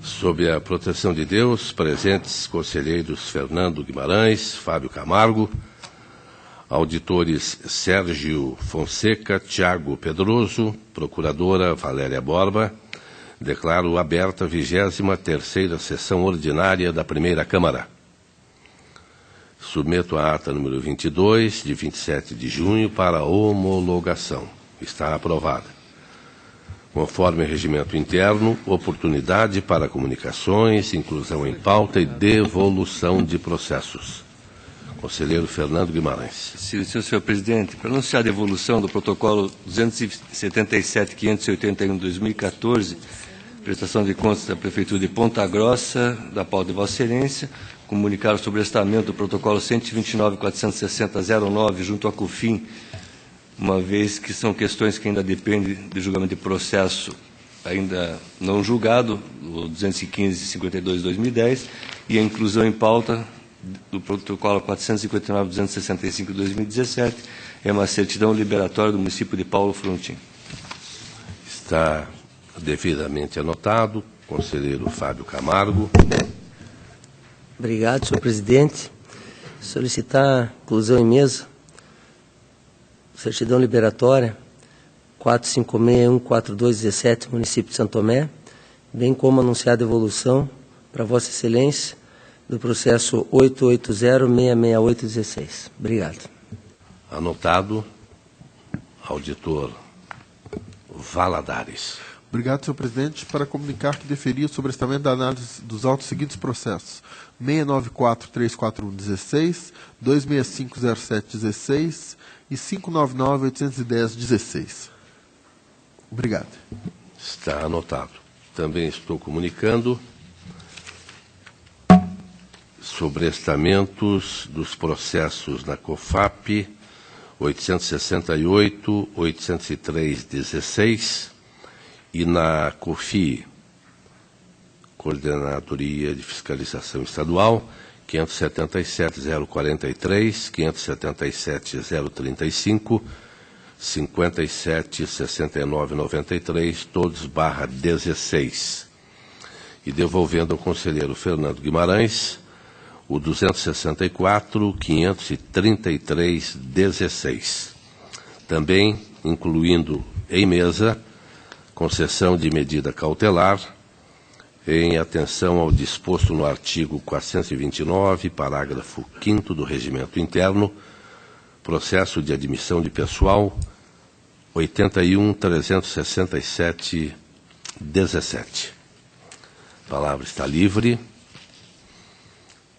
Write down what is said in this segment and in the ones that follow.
Sob a proteção de Deus, presentes conselheiros Fernando Guimarães, Fábio Camargo, auditores Sérgio Fonseca, Tiago Pedroso, procuradora Valéria Borba, declaro aberta a 23ª sessão ordinária da Primeira Câmara. Submeto a ata número 22, de 27 de junho, para homologação. Está aprovada. Conforme o regimento interno, oportunidade para comunicações, inclusão em pauta e devolução de processos. Conselheiro Fernando Guimarães. Sim, senhor presidente, para anunciar a devolução do protocolo 277.581/2014, prestação de contas da Prefeitura de Ponta Grossa, da pauta de Vossa Excelência, comunicar o sobrestamento do protocolo 129.460/09 junto à COFIN, uma vez que são questões que ainda dependem de julgamento de processo ainda não julgado, o 215.52/2010, e a inclusão em pauta do protocolo 459.265/2017, é uma certidão liberatória do município de Paulo Frontin. Está devidamente anotado. Conselheiro Fábio Camargo. Obrigado, senhor presidente. Solicitar inclusão em mesa. Certidão liberatória 456.142/17, município de Santo Tomé, bem como anunciar a devolução para Vossa Excelência do processo 880.668/16. Obrigado. Anotado. Auditor Valadares. Obrigado, senhor presidente. Para comunicar que deferia o sobrestamento da análise dos autos seguintes processos: 694.341/16, 265.07/16 e 599.810/16. Obrigado. Está anotado. Também estou comunicando sobrestamentos dos processos na COFAP 868, 803/16 e na COFI, Coordenadoria de Fiscalização Estadual, 577.043, 577.035, 57.69.93, todos /16. E devolvendo ao conselheiro Fernando Guimarães o 264.533/16. Também incluindo em mesa concessão de medida cautelar em atenção ao disposto no artigo 429, parágrafo 5º do Regimento Interno, processo de admissão de pessoal 81.367/17. A palavra está livre.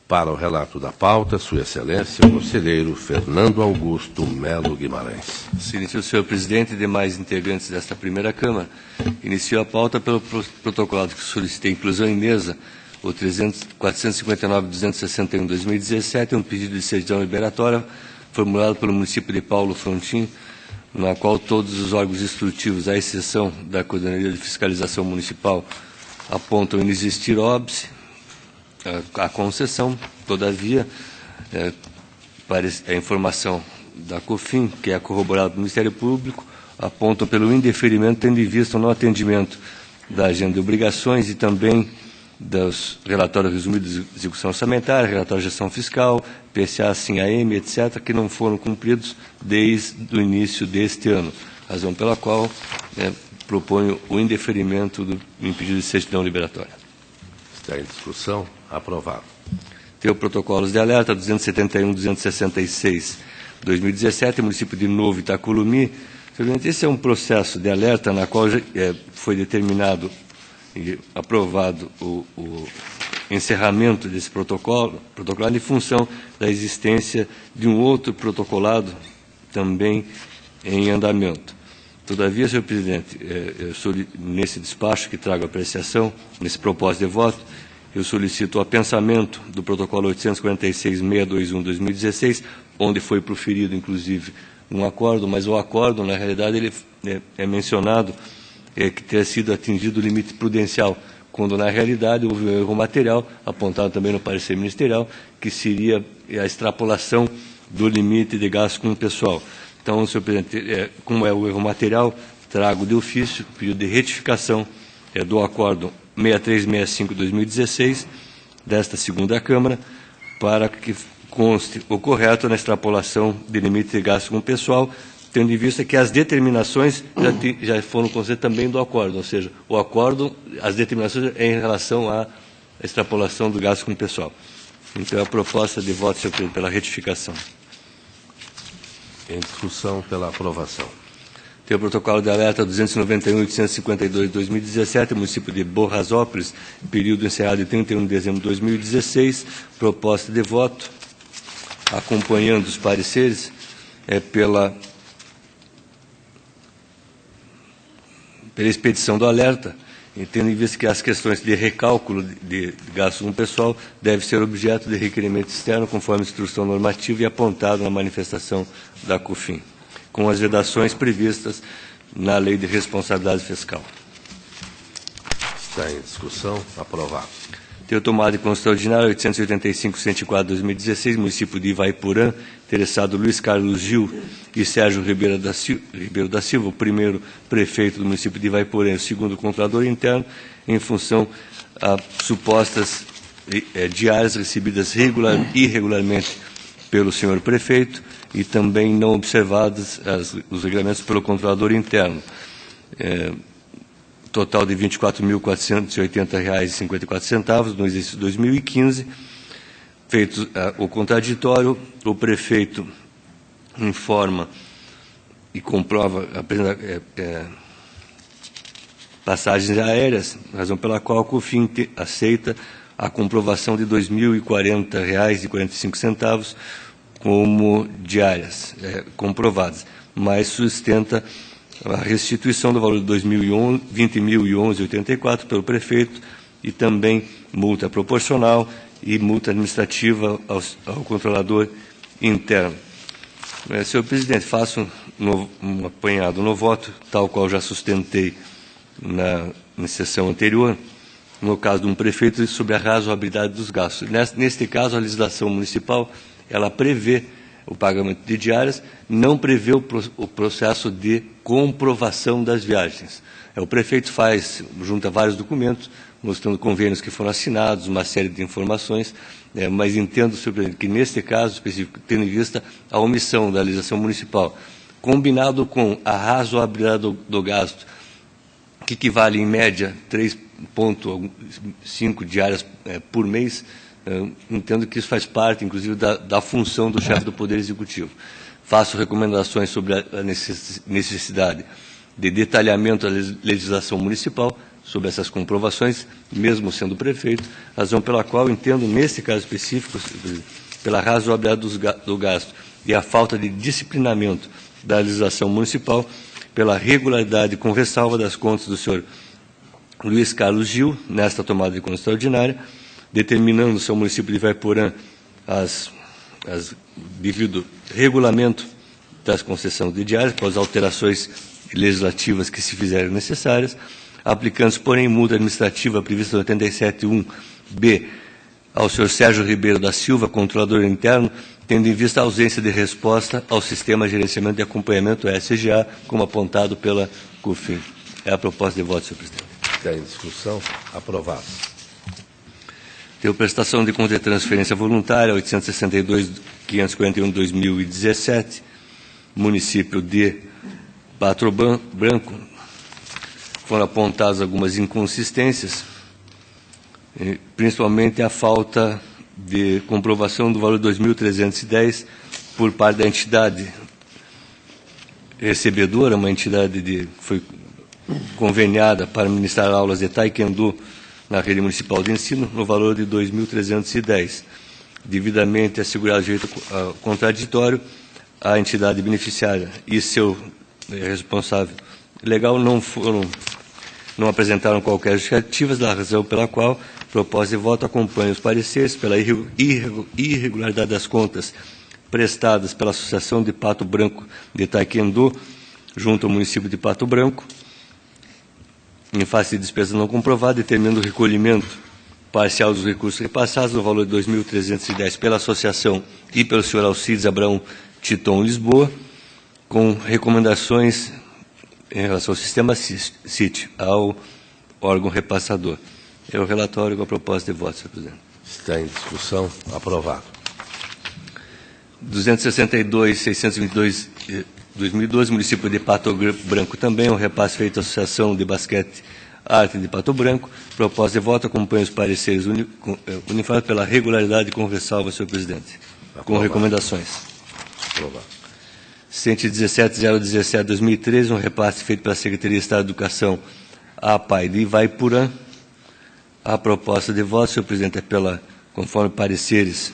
Para o relato da pauta, Sua Excelência, o conselheiro Fernando Augusto Melo Guimarães. Sim, senhor presidente e demais integrantes desta primeira Câmara, iniciou a pauta pelo protocolado que solicitei inclusão em mesa, o 459.261/2017, um pedido de certidão liberatória formulado pelo município de Paulo Frontin, na qual todos os órgãos instrutivos, à exceção da Coordenadoria de Fiscalização Municipal, apontam inexistir óbice a concessão. Todavia, a informação da COFIN, que é corroborada pelo Ministério Público, apontam pelo indeferimento, tendo em vista o não atendimento da agenda de obrigações e também dos relatórios resumidos de execução orçamentária, relatório de gestão fiscal, PCA, SIM-AM, etc., que não foram cumpridos desde o início deste ano, razão pela qual proponho o indeferimento do pedido de certidão liberatória. Está em discussão. Aprovado. Tem o protocolos de alerta 271.266/2017, município de Novo Itaculumi. Esse é um processo de alerta na qual foi determinado e aprovado o encerramento desse protocolado em função da existência de um outro protocolado também em andamento. Todavia, senhor presidente, nesse despacho que trago apreciação, nesse propósito de voto, eu solicito o apensamento do protocolo 846.621/2016, onde foi proferido, inclusive, um acordo, mas o acordo, na realidade, ele é mencionado que ter sido atingido o limite prudencial, quando, na realidade, houve um erro material, apontado também no parecer ministerial, que seria a extrapolação do limite de gasto com o pessoal. Então, senhor presidente, como é o erro material, trago de ofício pedido de retificação do acordo 6365/2016, desta segunda Câmara, para que conste o correto na extrapolação de limite de gasto com o pessoal, tendo em vista que as determinações já foram concedidas também do acordo, ou seja, o acordo, as determinações em relação à extrapolação do gasto com o pessoal. Então, a proposta de voto, senhor presidente, pela retificação. Em discussão, pela aprovação. Tem o protocolo de alerta 291.852/2017, município de Borrasópolis, período encerrado em 31 de dezembro de 2016. Proposta de voto, acompanhando os pareceres, pela expedição do alerta, e tendo em vista que as questões de recálculo de gastos com o pessoal devem ser objeto de requerimento externo, conforme a instrução normativa e apontado na manifestação da COFIN, com as vedações previstas na Lei de Responsabilidade Fiscal. Está em discussão. Aprovado. Tenho tomado em consideração ordinária 885-104/2016, município de Ivaipurã, interessado Luiz Carlos Gil e Sérgio Ribeiro da Silva, o primeiro prefeito do município de Ivaipurã e o segundo controlador interno, em função a supostas diárias recebidas irregularmente pelo senhor prefeito e também não observados os regulamentos pelo controlador interno. Total de R$ 24.480,54 no exercício 2015. Feito o contraditório, o prefeito informa e comprova passagens aéreas, razão pela qual a COFIN aceita a comprovação de R$ 2.040,45 como diárias comprovadas, mas sustenta a restituição do valor de R$ 20.011,84 pelo prefeito e também multa proporcional e multa administrativa ao controlador interno. Senhor presidente, faço um apanhado no voto, tal qual já sustentei na sessão anterior, no caso de um prefeito, sobre a razoabilidade dos gastos. Neste caso, a legislação municipal, ela prevê o pagamento de diárias, não prevê o processo de comprovação das viagens. O prefeito junta vários documentos, mostrando convênios que foram assinados, uma série de informações, mas entendo, senhor presidente, que neste caso específico, tendo em vista a omissão da legislação municipal, combinado com a razoabilidade do gasto, que equivale em média 3,5 diárias por mês, entendo que isso faz parte, inclusive, da função do chefe do Poder Executivo. Faço recomendações sobre a necessidade de detalhamento da legislação municipal sobre essas comprovações, mesmo sendo prefeito, razão pela qual entendo, nesse caso específico, pela razoabilidade do gasto e a falta de disciplinamento da legislação municipal, pela regularidade com ressalva das contas do senhor Luiz Carlos Gil, nesta tomada de conta extraordinária, determinando o seu município de Ivaipurã devido regulamento das concessões de diárias, com as alterações legislativas que se fizerem necessárias, aplicando-se, porém, multa administrativa prevista no 87.1b ao senhor Sérgio Ribeiro da Silva, controlador interno, tendo em vista a ausência de resposta ao Sistema de Gerenciamento e Acompanhamento, SGA, como apontado pela COFIN. É a proposta de voto, senhor presidente. Está em discussão. Aprovado. Tenho prestação de conta de transferência voluntária 862.541/2017, município de Pato Branco. Foram apontadas algumas inconsistências, principalmente a falta de comprovação do valor de 2.310 por parte da entidade recebedora, uma entidade que foi conveniada para ministrar aulas de taekwondo na rede municipal de ensino, no valor de 2.310. Devidamente assegurado o direito contraditório, a entidade beneficiária e seu responsável legal não apresentaram qualquer justificativa, da razão pela qual, propósito de voto, acompanha os pareceres pela irregularidade das contas prestadas pela Associação de Pato Branco de Taekwondo, junto ao município de Pato Branco, em face de despesa não comprovada, determinando o recolhimento parcial dos recursos repassados no valor de 2.310 pela associação e pelo senhor Alcides Abrão Titon Lisboa, com recomendações em relação ao sistema CIT, ao órgão repassador. É o relatório com a proposta de voto, senhor presidente. Está em discussão. Aprovado. 262, 622, 2012, município de Pato Branco também, um repasse feito à Associação de Basquete Arte de Pato Branco. Proposta de voto, acompanha os pareceres uniformes pela regularidade com ressalva, senhor presidente. Aprovado. Com recomendações. Aprovado. 117.017/2013, um repasse feito pela Secretaria de Estado de Educação à APAI de Ivaipurã. A proposta de voto, senhor presidente, é pela, conforme pareceres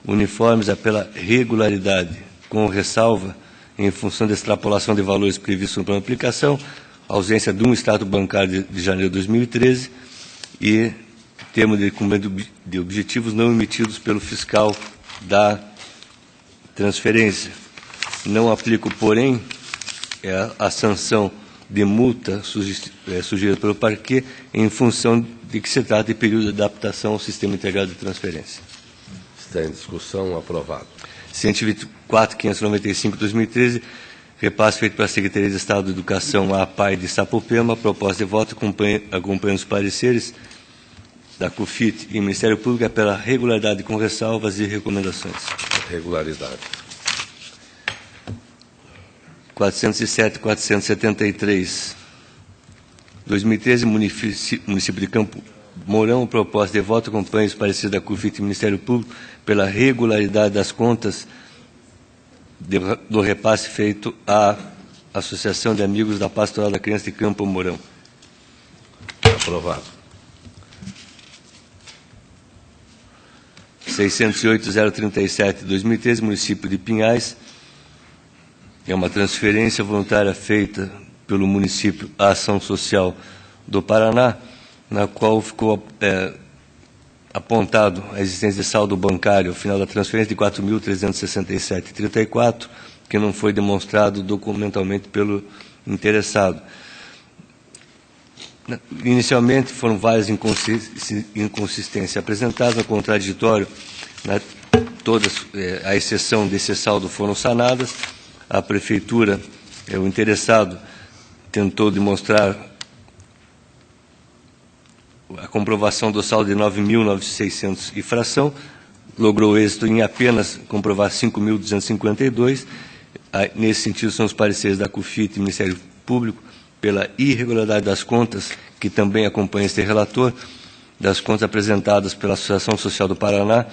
uniformes, é pela regularidade, com ressalva, em função da extrapolação de valores previstos no plano de aplicação, ausência de um extrato bancário de janeiro de 2013 e termo de cumprimento de objetivos não emitidos pelo fiscal da transferência. Não aplico, porém, a sanção de multa sugerida pelo parquê em função de que se trata de período de adaptação ao sistema integrado de transferência. Está em discussão. Aprovado. 124.595/2013, repasse feito pela Secretaria de Estado de Educação à APAI de Sapopema. Proposta de voto acompanhando os pareceres da CUFIT e Ministério Público é pela regularidade com ressalvas e recomendações. Regularidade. 407, 473, 2013, município de Campo Mourão, proposta de voto acompanha os pareceres da CUFIT e Ministério Público pela regularidade das contas do repasse feito à Associação de Amigos da Pastoral da Criança de Campo Mourão. Aprovado. 608.037, 2013, município de Pinhais. É uma transferência voluntária feita pelo município à Ação Social do Paraná, na qual ficou apontado a existência de saldo bancário ao final da transferência de 4.367,34, que não foi demonstrado documentalmente pelo interessado. Inicialmente, foram várias inconsistências apresentadas no contraditório, todas, à exceção desse saldo, foram sanadas. A Prefeitura, o interessado, tentou demonstrar a comprovação do saldo de 9.900 e fração, logrou êxito em apenas comprovar 5.252. Nesse sentido, são os pareceres da CUFIT e Ministério Público pela irregularidade das contas, que também acompanha este relator, das contas apresentadas pela Associação Social do Paraná,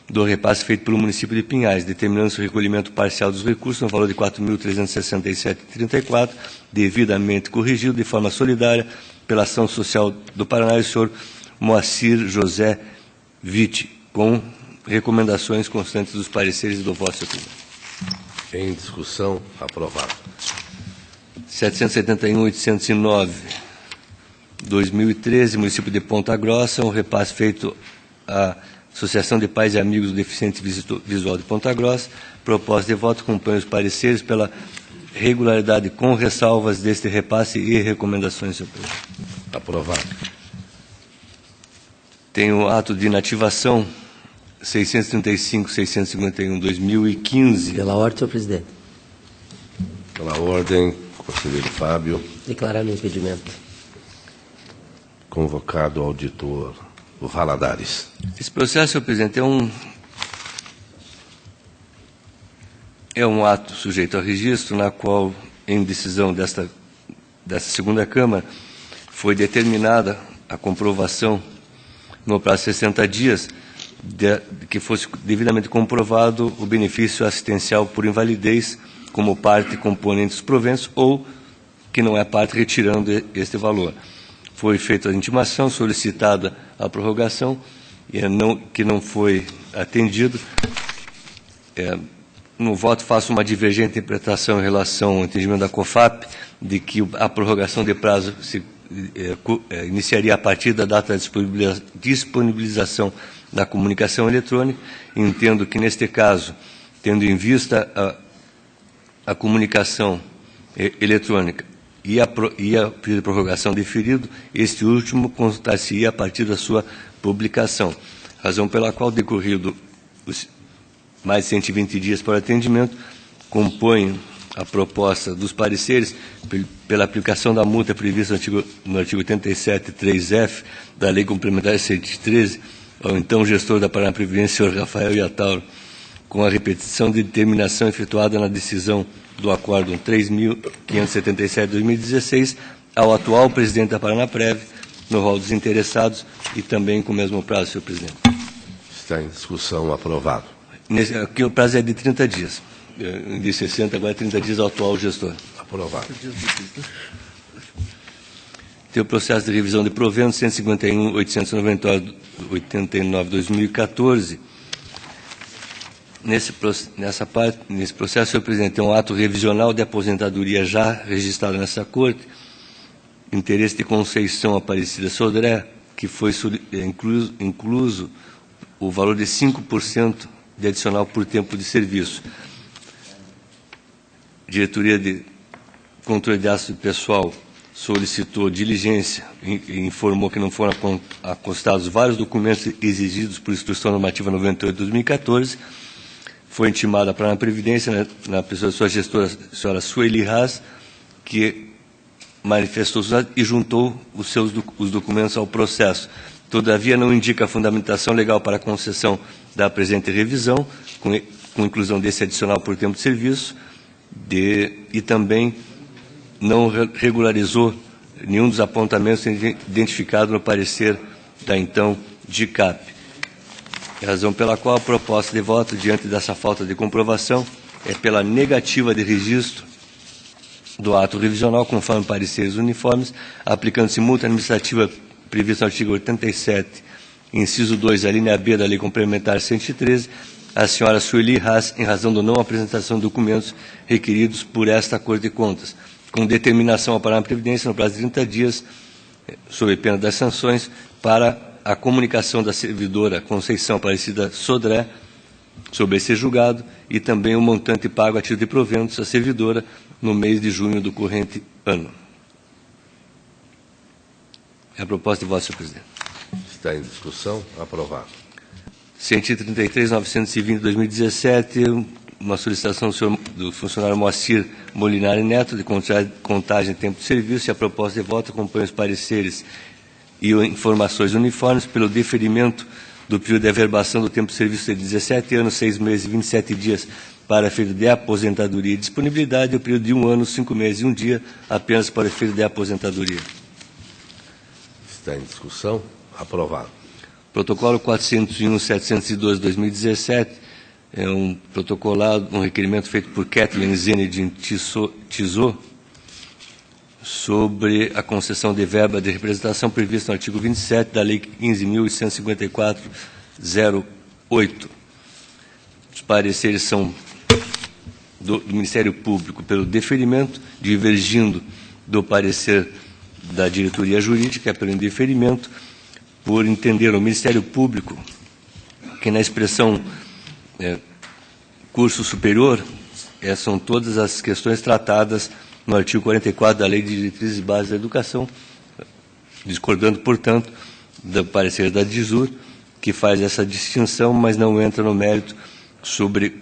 do repasse feito pelo município de Pinhais, determinando-se o recolhimento parcial dos recursos no valor de 4.367,34, devidamente corrigido de forma solidária pela Ação Social do Paraná e o senhor Moacir José Vitti, com recomendações constantes dos pareceres e do voto, senhor presidente. Em discussão. Aprovado. 771.809, 2013, município de Ponta Grossa, um repasse feito à Associação de Pais e Amigos do Deficiente Visual de Ponta Grossa. Proposta de voto acompanha os pareceres pela regularidade com ressalvas deste repasse e recomendações, senhor presidente. Aprovado. Tem o ato de inativação 635, 651, 2015. Pela ordem, senhor presidente. Pela ordem, conselheiro Fábio. Declarar meu impedimento. Convocado o auditor Valadares. Esse processo, senhor presidente, é um ato sujeito a registro, na qual, em decisão desta segunda Câmara, foi determinada a comprovação, no prazo de 60 dias, de que fosse devidamente comprovado o benefício assistencial por invalidez como parte componente dos proventos ou que não é parte retirando este valor. Foi feita a intimação, solicitada a prorrogação, que não foi atendido. No voto, faço uma divergente interpretação em relação ao entendimento da COFAP, de que a prorrogação de prazo iniciaria a partir da data da disponibilização da comunicação eletrônica. Entendo que, neste caso, tendo em vista a comunicação eletrônica e a pedido de prorrogação deferido, este último constar-se-ia a partir da sua publicação, razão pela qual, decorrido os mais de 120 dias para atendimento, componho a proposta dos pareceres pela aplicação da multa prevista no artigo 87.3f da Lei Complementar 113, ao então gestor da Paraná Previdência, senhor Rafael Iatauro, com a repetição de determinação efetuada na decisão do Acórdão 3.577 de 2016, ao atual presidente da Paranaprev, no rol dos interessados, e também com o mesmo prazo, senhor presidente. Está em discussão. Aprovado. Aqui o prazo é de 30 dias. De 60, agora 30 dias ao atual gestor. Aprovado. Tem o processo de revisão de proventos 151.899/2014. Nesse processo, senhor presidente, tem um ato revisional de aposentadoria já registrado nessa Corte, interesse de Conceição Aparecida Sodré, que foi incluso o valor de 5% de adicional por tempo de serviço. Diretoria de Controle de Asset Pessoal solicitou diligência e informou que não foram acostados vários documentos exigidos por Instrução Normativa 98 de 2014. Foi intimada para a Previdência, na pessoa de sua gestora, a senhora Sueli Haas, que manifestou e juntou os documentos ao processo. Todavia, não indica a fundamentação legal para a concessão da presente revisão, com inclusão desse adicional por tempo de serviço, e também não regularizou nenhum dos apontamentos identificados no parecer da então DICAP. A razão pela qual a proposta de voto, diante dessa falta de comprovação, é pela negativa de registro do ato revisional, conforme pareceres uniformes, aplicando-se multa administrativa prevista no artigo 87, inciso 2, a linha B da Lei Complementar 113, a senhora Sueli Haas, em razão da não apresentação de documentos requeridos por esta Corte de Contas, com determinação ao Paraná Previdência, no prazo de 30 dias, sob pena das sanções, para a comunicação da servidora Conceição Aparecida Sodré sobre esse julgado e também o montante pago a título de proventos à servidora no mês de junho do corrente ano. É a proposta de voto, senhor presidente. Está em discussão. Aprovado. 133.920 de 2017, uma solicitação do funcionário Moacir Molinari Neto, de contagem de tempo de serviço, e a proposta de voto acompanha os pareceres e informações uniformes pelo deferimento do período de averbação do tempo de serviço de 17 anos, 6 meses e 27 dias para efeito de aposentadoria e disponibilidade, e o período de 1 ano, 5 meses e 1 dia apenas para efeito de aposentadoria. Está em discussão. Aprovado. Protocolo 401.712 de 2017 é um protocolado, um requerimento feito por Kathleen Zenedin Tizot sobre a concessão de verba de representação prevista no artigo 27 da Lei 15.854/08. Os pareceres são do Ministério Público pelo deferimento, divergindo do parecer da diretoria jurídica pelo indeferimento, por entender o Ministério Público que na expressão curso superior são todas as questões tratadas no artigo 44 da Lei de Diretrizes Básicas da Educação, discordando, portanto, do parecer da DISUR, que faz essa distinção, mas não entra no mérito sobre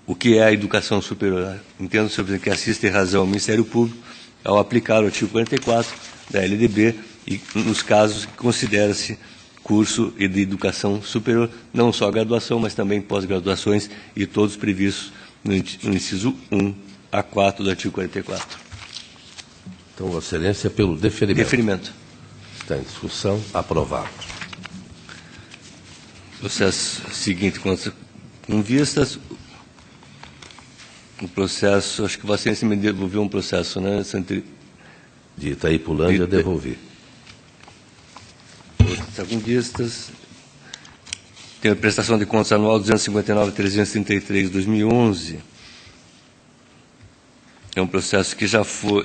o que é a educação superior. Entendo, senhor presidente, que assiste razão ao Ministério Público ao aplicar o artigo 44 da LDB e nos casos que considera-se curso de educação superior, não só graduação, mas também pós-graduações e todos previstos no inciso 1 a 4 do artigo 44. Então, Vossa Excelência, pelo deferimento. Deferimento. Está em discussão. Aprovado. Processo seguinte, com vistas, o processo, acho que Vossa Excelência me devolveu um processo, né? De Itaipulândia, devolvi. Com vistas, tem a prestação de contas anual 259.333 de 2011. É um processo que já foi,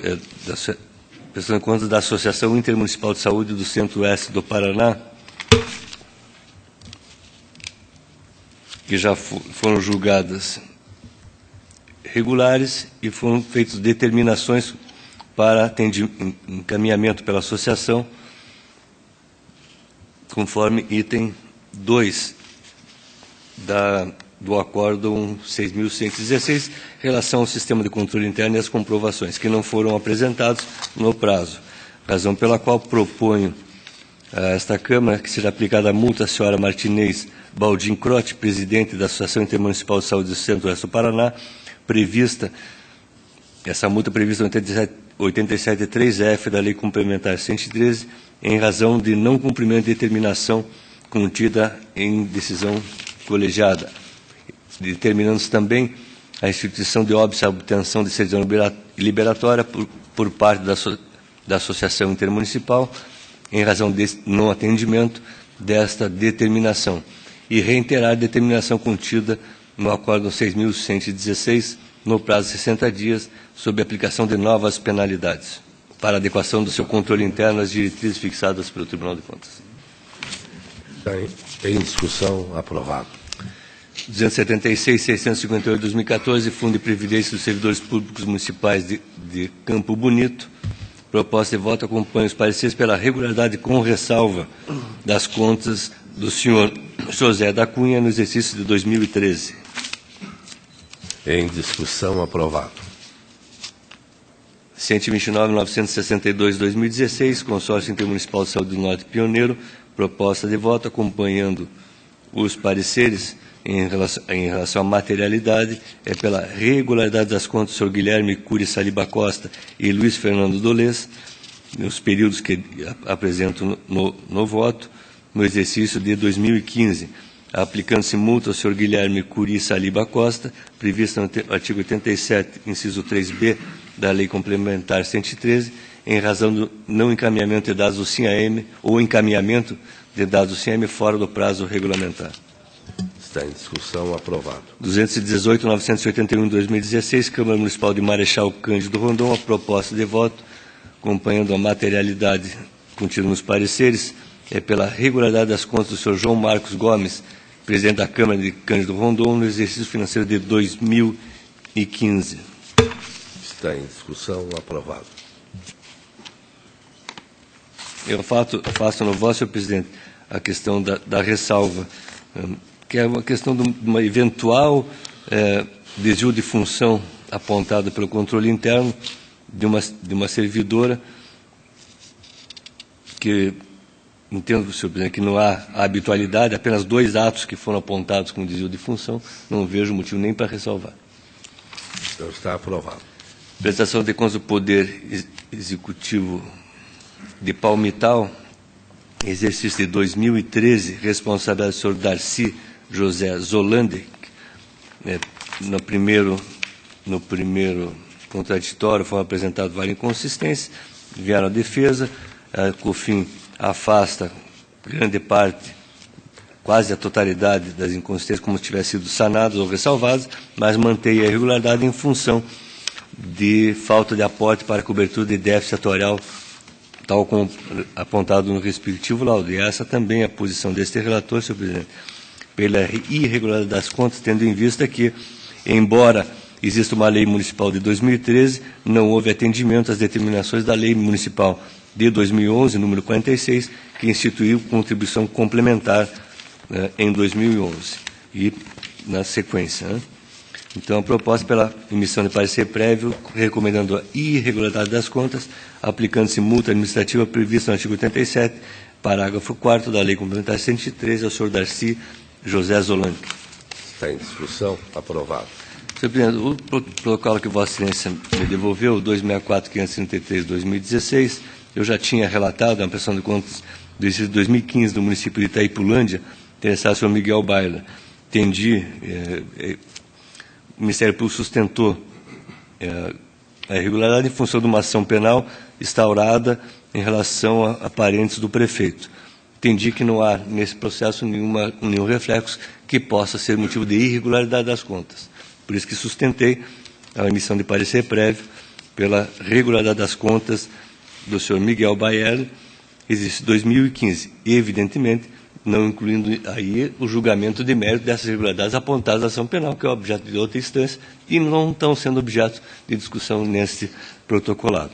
prestação de contas da Associação Intermunicipal de Saúde do Centro-Oeste do Paraná, que já foram julgadas regulares e foram feitas determinações para encaminhamento pela associação, conforme item 2 do Acórdão 6.116, em relação ao sistema de controle interno e as comprovações, que não foram apresentados no prazo, razão pela qual proponho a esta Câmara que seja aplicada a multa à senhora Martinez Baldim Crote, presidente da Associação Intermunicipal de Saúde do Centro-Oeste do Paraná, essa multa prevista no 87.3F da Lei Complementar 113, em razão de não cumprimento de determinação contida em decisão colegiada, determinando-se também a instituição de óbice à obtenção de certidão liberatória por parte da Associação Intermunicipal, em razão de não atendimento desta determinação, e reiterar a determinação contida no Acórdão 6.116, no prazo de 60 dias, sob aplicação de novas penalidades, para adequação do seu controle interno às diretrizes fixadas pelo Tribunal de Contas. Em discussão, aprovado. 276.658/2014, Fundo de Previdência dos Servidores Públicos Municipais de Campo Bonito. Proposta de voto acompanha os pareceres pela regularidade com ressalva das contas do senhor José da Cunha no exercício de 2013. Em discussão, aprovado. 129.962/2016, Consórcio Intermunicipal de Saúde do Norte Pioneiro. Proposta de voto acompanhando os pareceres em relação à materialidade, é pela regularidade das contas do senhor Guilherme Cury Saliba Costa e Luiz Fernando Dolez, nos períodos que apresento no voto, no exercício de 2015, aplicando-se multa ao senhor Guilherme Cury Saliba Costa, prevista no artigo 87, inciso 3b da Lei Complementar 113, em razão do não encaminhamento de dados do SINAM ou encaminhamento de dados do SINAM fora do prazo regulamentar. Está em discussão, aprovado. 218.981/2016, Câmara Municipal de Marechal Cândido Rondon, a proposta de voto, acompanhando a materialidade contida nos pareceres, é pela regularidade das contas do senhor João Marcos Gomes, presidente da Câmara de Cândido Rondon, no exercício financeiro de 2015. Está em discussão, aprovado. Eu faço no voto, senhor presidente, a questão da ressalva, que é uma questão de uma eventual desvio de função apontada pelo controle interno de uma servidora, que entendo, senhor presidente, que não há habitualidade, apenas 2 atos que foram apontados com desvio de função, não vejo motivo nem para ressalvar. Então está aprovado. Prestação de contas do Poder Executivo de Palmital, exercício de 2013, responsabilidade do senhor Darcy José Zolande. No primeiro contraditório foram apresentadas várias inconsistências, vieram à defesa, a COFIN afasta grande parte, quase a totalidade das inconsistências como se tivessem sido sanadas ou ressalvadas, mas mantém a irregularidade em função de falta de aporte para cobertura de déficit atuarial, tal como apontado no respectivo laudo. E essa também é a posição deste relator, senhor presidente, pela irregularidade das contas, tendo em vista que, embora exista uma lei municipal de 2013, não houve atendimento às determinações da lei municipal de 2011, número 46, que instituiu contribuição complementar em 2011 e na sequência. Então, a proposta pela emissão de parecer prévio, recomendando a irregularidade das contas, aplicando-se multa administrativa prevista no artigo 87, parágrafo 4º da Lei Complementar 113, ao senhor Darcy José Zolande. Está em discussão, aprovado. Senhor presidente, o protocolo que Vossa Excelência me devolveu, 264.533/2016, eu já tinha relatado a prestação de contas do exercício de 2015 do município de Itaipulândia, interessado ao senhor Miguel Baila. O Ministério Público sustentou a irregularidade em função de uma ação penal instaurada em relação a parentes do prefeito. Entendi que não há nesse processo nenhum reflexo que possa ser motivo de irregularidade das contas. Por isso que sustentei a emissão de parecer prévio pela regularidade das contas do senhor Miguel Baello, exercício 2015, evidentemente, não incluindo aí o julgamento de mérito dessas irregularidades apontadas na ação penal, que é objeto de outra instância, e não estão sendo objeto de discussão neste protocolado.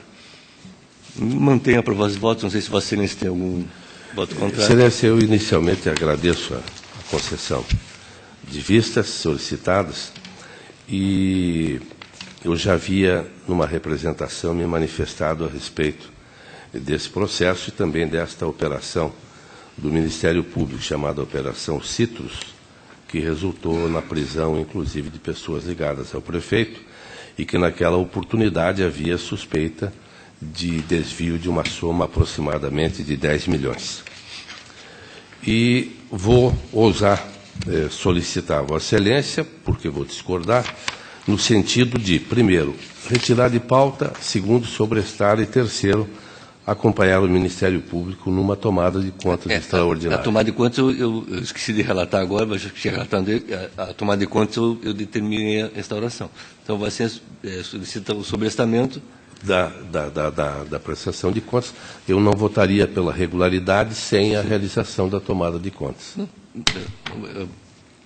Mantenho a proposta de voto, não sei se Vossa Excelência tem algum voto contrário. Excelência, eu inicialmente agradeço a concessão de vistas solicitadas, e eu já havia, numa representação, me manifestado a respeito desse processo e também desta operação do Ministério Público, chamada Operação Citrus, que resultou na prisão, inclusive, de pessoas ligadas ao prefeito, e que naquela oportunidade havia suspeita de desvio de uma soma aproximadamente de 10 milhões. E vou ousar solicitar a Vossa Excelência, porque vou discordar, no sentido de, primeiro, retirar de pauta, segundo, sobrestar e, terceiro, acompanhar o Ministério Público numa tomada de contas extraordinária. A tomada de contas, eu esqueci de relatar agora, mas já tinha relatado, a tomada de contas eu determinei a restauração. Então, você solicita o sobrestamento da prestação de contas. Eu não votaria pela regularidade sem a realização da tomada de contas.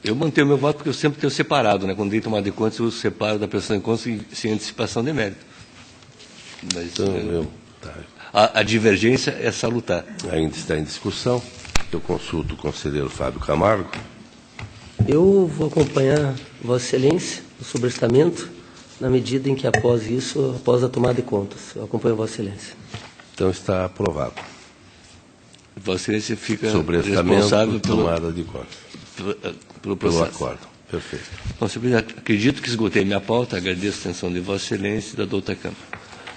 Eu mantenho o meu voto porque eu sempre tenho separado, né? Quando tem tomada de contas, eu separo da prestação de contas sem antecipação de mérito. Mas então, a divergência é salutar. Ainda está em discussão. Eu consulto o conselheiro Fábio Camargo. Eu vou acompanhar Vossa Excelência o sobrestamento, na medida em que, após isso, após a tomada de contas, eu acompanho Vossa Excelência. Então está aprovado. Vossa Excelência fica responsável pela tomada de contas. Pelo acordo. Perfeito. Bom, senhor presidente, acredito que esgotei minha pauta. Agradeço a atenção de Vossa Excelência e da douta Câmara.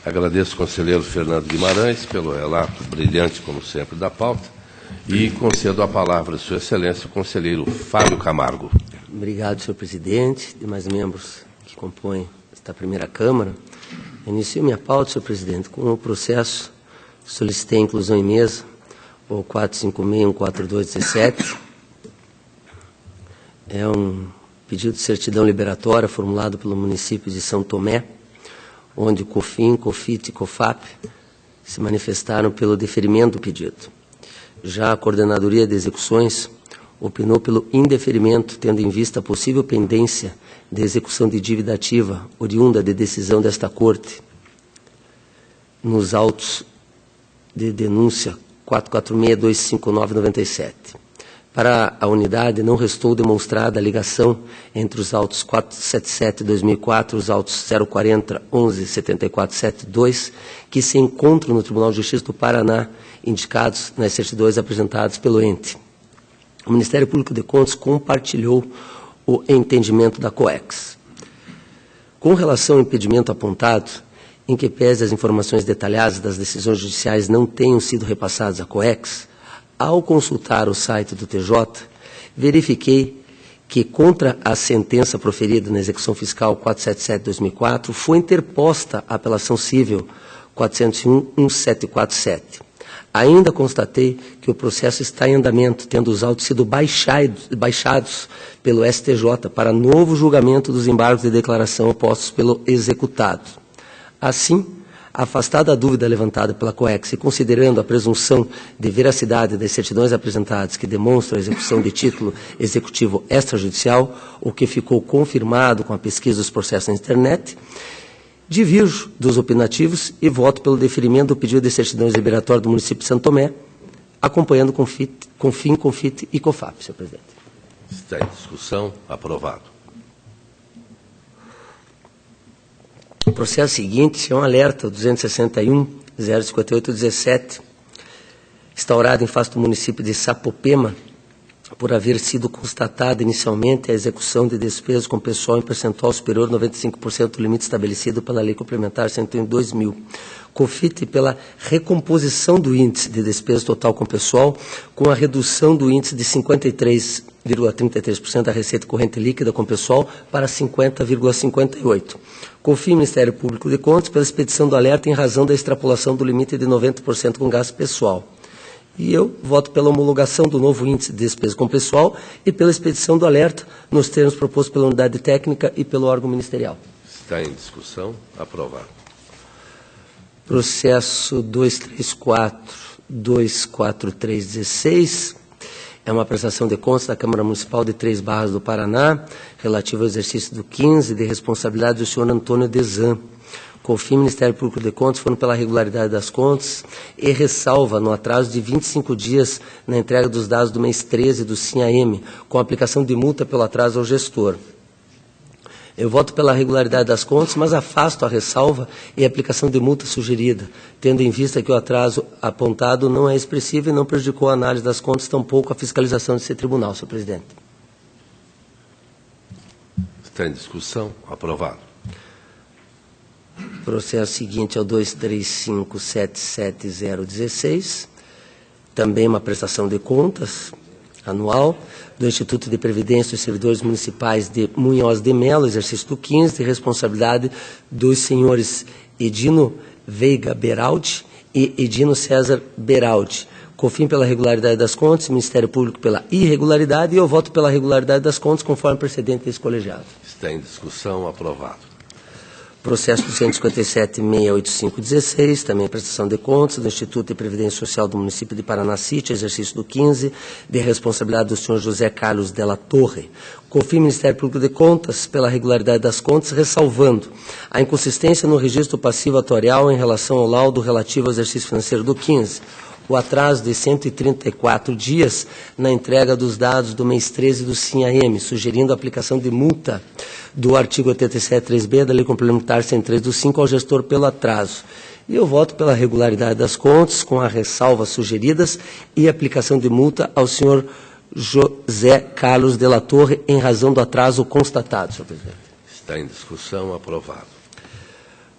Agradeço ao conselheiro Fernando Guimarães pelo relato brilhante, como sempre, da pauta, e concedo a palavra de Sua Excelência, o conselheiro Fábio Camargo. Obrigado, senhor presidente, demais membros que compõem esta primeira Câmara. Inicio minha pauta, senhor presidente, com o processo, solicitei inclusão em mesa, o 456-14217. É um pedido de certidão liberatória formulado pelo município de São Tomé, onde o COFIN, COFIT e COFAP se manifestaram pelo deferimento do pedido. Já a Coordenadoria de Execuções opinou pelo indeferimento, tendo em vista a possível pendência de execução de dívida ativa oriunda de decisão desta Corte nos autos de denúncia 446-259-97. Para a unidade, não restou demonstrada a ligação entre os autos 477-2004 e os autos 040-11-7472, que se encontram no Tribunal de Justiça do Paraná, indicados nas certidões apresentadas pelo ente. O Ministério Público de Contas compartilhou o entendimento da COEX. Com relação ao impedimento apontado, em que pese as informações detalhadas das decisões judiciais não tenham sido repassadas à COEX, ao consultar o site do TJ, verifiquei que, contra a sentença proferida na execução fiscal 477-2004, foi interposta a apelação civil 401-1747. Ainda constatei que o processo está em andamento, tendo os autos sido baixados pelo STJ para novo julgamento dos embargos de declaração opostos pelo executado. Assim, afastada a dúvida levantada pela COEX e considerando a presunção de veracidade das certidões apresentadas que demonstram a execução de título executivo extrajudicial, o que ficou confirmado com a pesquisa dos processos na internet, divirjo dos opinativos e voto pelo deferimento do pedido de certidões liberatórias do município de São Tomé, acompanhando COFIN, COFIT e COFAP, senhor presidente. Está em discussão. Aprovado. O processo seguinte é um alerta 261-058-17, instaurado em face do município de Sapopema, por haver sido constatada inicialmente a execução de despesas com pessoal em percentual superior a 95% do limite estabelecido pela Lei Complementar 101/2000. COFIT pela recomposição do índice de despesa total com pessoal, com a redução do índice de 53,33% da receita corrente líquida com pessoal para 50,58%. COFIN, Ministério Público de Contas, pela expedição do alerta em razão da extrapolação do limite de 90% com gasto pessoal. E eu voto pela homologação do novo índice de despesa com pessoal e pela expedição do alerta nos termos propostos pela unidade técnica e pelo órgão ministerial. Está em discussão. Aprovado. Processo 234-24316 é uma prestação de contas da Câmara Municipal de Três Barras do Paraná, relativo ao exercício do 15 de responsabilidade do senhor Antônio Desan. COFIN, Ministério Público de Contas, foram pela regularidade das contas e ressalva no atraso de 25 dias na entrega dos dados do mês 13 do SIM-AM, com aplicação de multa pelo atraso ao gestor. Eu voto pela regularidade das contas, mas afasto a ressalva e a aplicação de multa sugerida, tendo em vista que o atraso apontado não é expressivo e não prejudicou a análise das contas, tampouco a fiscalização desse tribunal, senhor presidente. Está em discussão. Aprovado. O processo seguinte é o 235770016, também uma prestação de contas anual do Instituto de Previdência dos Servidores Municipais de Munhoz de Melo, exercício do 15, de responsabilidade dos senhores Edino Veiga Beraldi e Edino César Beraldi. COFIN pela regularidade das contas, Ministério Público pela irregularidade, e eu voto pela regularidade das contas, conforme o precedente desse colegiado. Está em discussão. Aprovado. Processo 257.68516, também prestação de contas do Instituto de Previdência Social do município de Paranacite, exercício do 15, de responsabilidade do senhor José Carlos Della Torre. COFIN, Ministério Público de Contas, pela regularidade das contas, ressalvando a inconsistência no registro passivo atuarial em relação ao laudo relativo ao exercício financeiro do 15. O atraso de 134 dias na entrega dos dados do mês 13 do SIM-AM, sugerindo a aplicação de multa do artigo 87.3b da Lei Complementar 103 do 5 ao gestor pelo atraso. E eu voto pela regularidade das contas, com as ressalvas sugeridas e aplicação de multa ao senhor José Carlos Della Torre em razão do atraso constatado, senhor presidente. Está em discussão. Aprovado.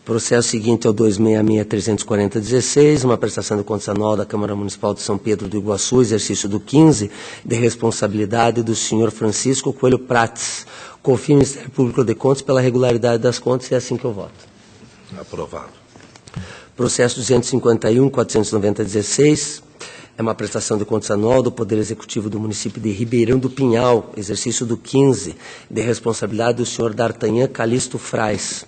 Processo seguinte é o 266.34016, uma prestação de contas anual da Câmara Municipal de São Pedro do Iguaçu, exercício do 15, de responsabilidade do senhor Francisco Coelho Prates. COFIN, Ministério Público de Contas, pela regularidade das contas, e é assim que eu voto. Aprovado. Processo 251.49016, é uma prestação de contas anual do Poder Executivo do município de Ribeirão do Pinhal, exercício do 15, de responsabilidade do senhor D'Artagnan Calixto Frais.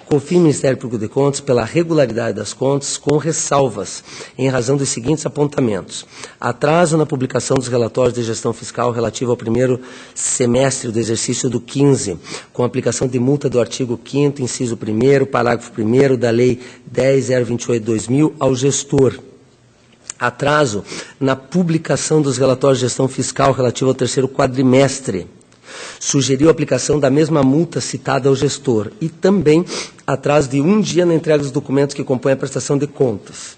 COFIN, Ministério Público de Contas, pela regularidade das contas, com ressalvas, em razão dos seguintes apontamentos: atraso na publicação dos relatórios de gestão fiscal relativo ao primeiro semestre do exercício do 15, com aplicação de multa do artigo 5º, inciso 1º, parágrafo 1º da Lei 10.028/2000 ao gestor. Atraso na publicação dos relatórios de gestão fiscal relativo ao terceiro quadrimestre. Sugeriu a aplicação da mesma multa citada ao gestor e também atraso de 1 dia na entrega dos documentos que compõem a prestação de contas.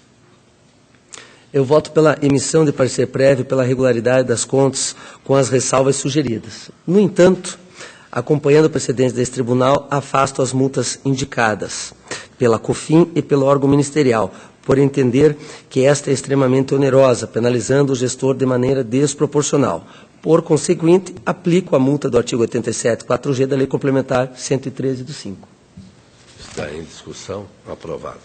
Eu voto pela emissão de parecer prévio pela regularidade das contas com as ressalvas sugeridas. No entanto, acompanhando o precedente desse tribunal, afasto as multas indicadas pela COFIN e pelo órgão ministerial, por entender que esta é extremamente onerosa, penalizando o gestor de maneira desproporcional. Por conseguinte, aplico a multa do artigo 87.4g da Lei Complementar 113 do 5. Está em discussão. Aprovado.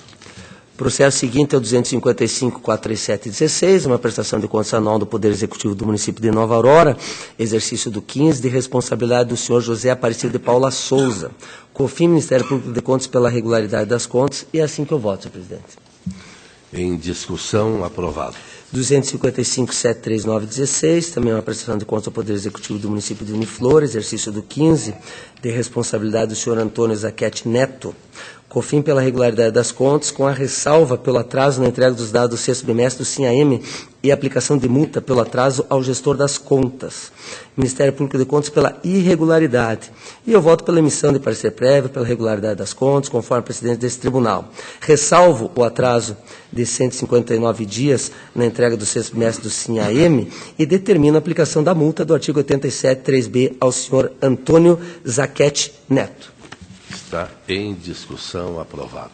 Processo seguinte é o 255.43716, uma prestação de contas anual do Poder Executivo do município de Nova Aurora, exercício do 15, de responsabilidade do senhor José Aparecido de Paula Souza. COFIN, Ministério Público de Contas, pela regularidade das contas, e é assim que eu voto, senhor presidente. Em discussão. Aprovado. 255.73916, também uma prestação de contas ao Poder Executivo do município de Uniflor, exercício do 15, de responsabilidade do senhor Antônio Zaquete Neto. COFIN pela regularidade das contas, com a ressalva pelo atraso na entrega dos dados do sexto bimestre do SIM-AM e aplicação de multa pelo atraso ao gestor das contas. Ministério Público de Contas pela irregularidade. E eu voto pela emissão de parecer prévio pela regularidade das contas, conforme o precedente desse tribunal. Ressalvo o atraso de 159 dias na entrega do sexto bimestre do SIM-AM e determino a aplicação da multa do artigo 87.3b ao senhor Antônio Zaquete Neto. Está em discussão. Aprovado.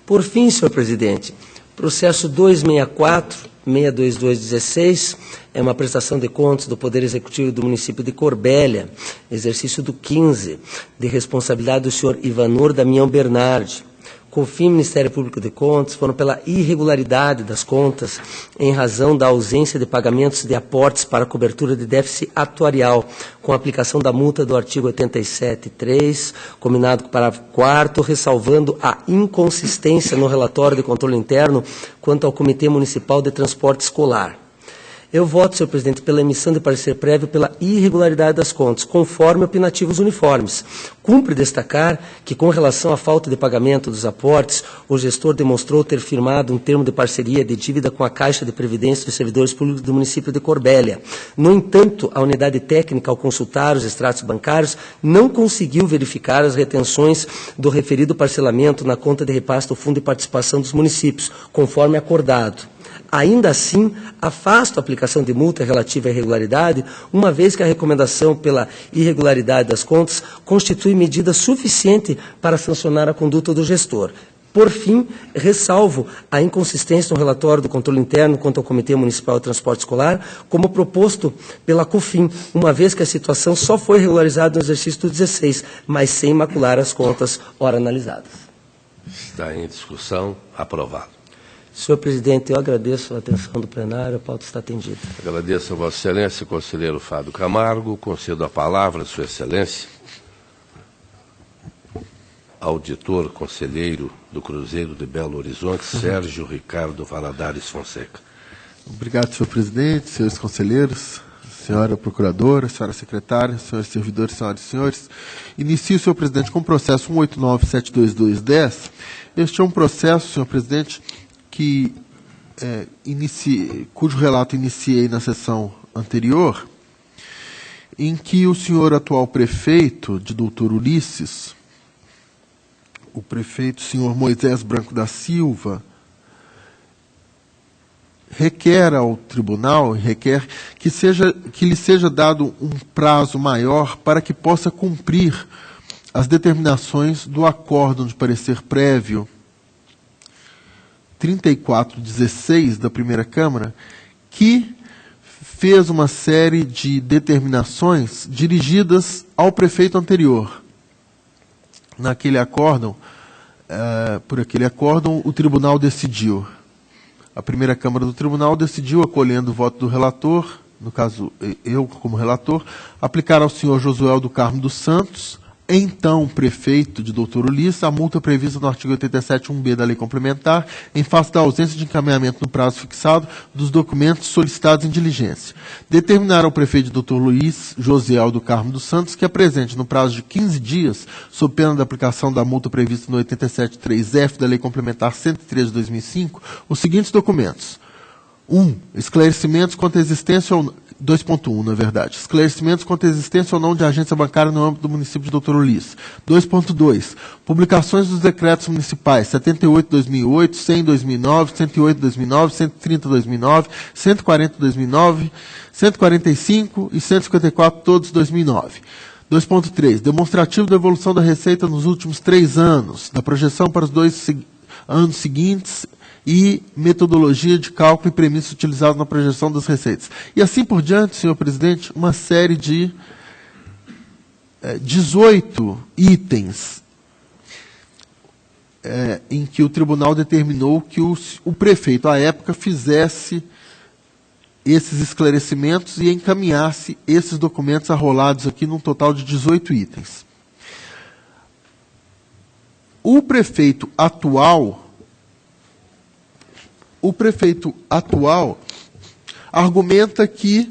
Por fim, senhor presidente, processo 264.62216 é uma prestação de contas do Poder Executivo do município de Corbélia, exercício do 15, de responsabilidade do senhor Ivanor Damião Bernardi. COFIN, Ministério Público de Contas, foram pela irregularidade das contas em razão da ausência de pagamentos de aportes para cobertura de déficit atuarial, com a aplicação da multa do artigo 87.3, combinado com o parágrafo 4º, ressalvando a inconsistência no relatório de controle interno quanto ao Comitê Municipal de Transporte Escolar. Eu voto, senhor presidente, pela emissão de parecer prévio pela irregularidade das contas, conforme opinativos uniformes, Cumpre destacar que, com relação à falta de pagamento dos aportes, o gestor demonstrou ter firmado um termo de parceria de dívida com a Caixa de Previdência dos Servidores Públicos do município de Corbélia. No entanto, a unidade técnica, ao consultar os extratos bancários, não conseguiu verificar as retenções do referido parcelamento na conta de repasse do Fundo de Participação dos Municípios, conforme acordado. Ainda assim, afasto a aplicação de multa relativa à irregularidade, uma vez que a recomendação pela irregularidade das contas constitui medida suficiente para sancionar a conduta do gestor. Por fim, ressalvo a inconsistência no relatório do controle interno quanto ao Comitê Municipal de Transporte Escolar, como proposto pela COFIN, uma vez que a situação só foi regularizada no exercício do 16, mas sem macular as contas ora analisadas. Está em discussão. Aprovado. Senhor presidente, eu agradeço a atenção do plenário, a pauta está atendida. Agradeço a Vossa Excelência, conselheiro Fábio Camargo. Concedo a palavra a Sua Excelência, auditor conselheiro do Cruzeiro de Belo Horizonte, Sérgio Ricardo Valadares Fonseca. Obrigado, senhor presidente, senhores conselheiros, senhora procuradora, senhora secretária, senhores servidores, senhoras e senhores. Inicio, senhor presidente, com o processo 189.72210. Este é um processo, senhor presidente, que cujo relato iniciei na sessão anterior, em que o senhor atual prefeito de Doutor Ulisses, o prefeito senhor Moisés Branco da Silva, requer ao tribunal, requer que lhe seja dado um prazo maior para que possa cumprir as determinações do acórdão de parecer prévio 3416 da primeira Câmara, que fez uma série de determinações dirigidas ao prefeito anterior. Naquele acórdão, por aquele acórdão, o tribunal decidiu. A primeira Câmara do Tribunal decidiu, acolhendo o voto do relator, no caso eu como relator, aplicar ao senhor Josué do Carmo dos Santos, então prefeito de Doutor Ulisses, a multa prevista no artigo 87.1b da Lei Complementar, em face da ausência de encaminhamento no prazo fixado dos documentos solicitados em diligência. Determinar ao prefeito de Doutor Luiz, José do Carmo dos Santos, que apresente no prazo de 15 dias, sob pena da aplicação da multa prevista no 87.3f da Lei Complementar 103 de 2005, os seguintes documentos. 1. Esclarecimentos quanto à existência ou 2.1, na verdade. Esclarecimentos quanto à existência ou não de agência bancária no âmbito do município de Doutor Ulisses. 2.2. Publicações dos decretos municipais 78/2008, 100/2009, 108/2009, 130/2009, 140/2009, 145 e 154, todos 2009. 2.3. Demonstrativo da evolução da receita nos últimos 3 anos, da projeção para os 2 anos seguintes e metodologia de cálculo e premissa utilizada na projeção das receitas. E assim por diante, senhor presidente, uma série de 18 itens em que o tribunal determinou que o prefeito, à época, fizesse esses esclarecimentos e encaminhasse esses documentos arrolados aqui num total de 18 itens. O prefeito atual argumenta que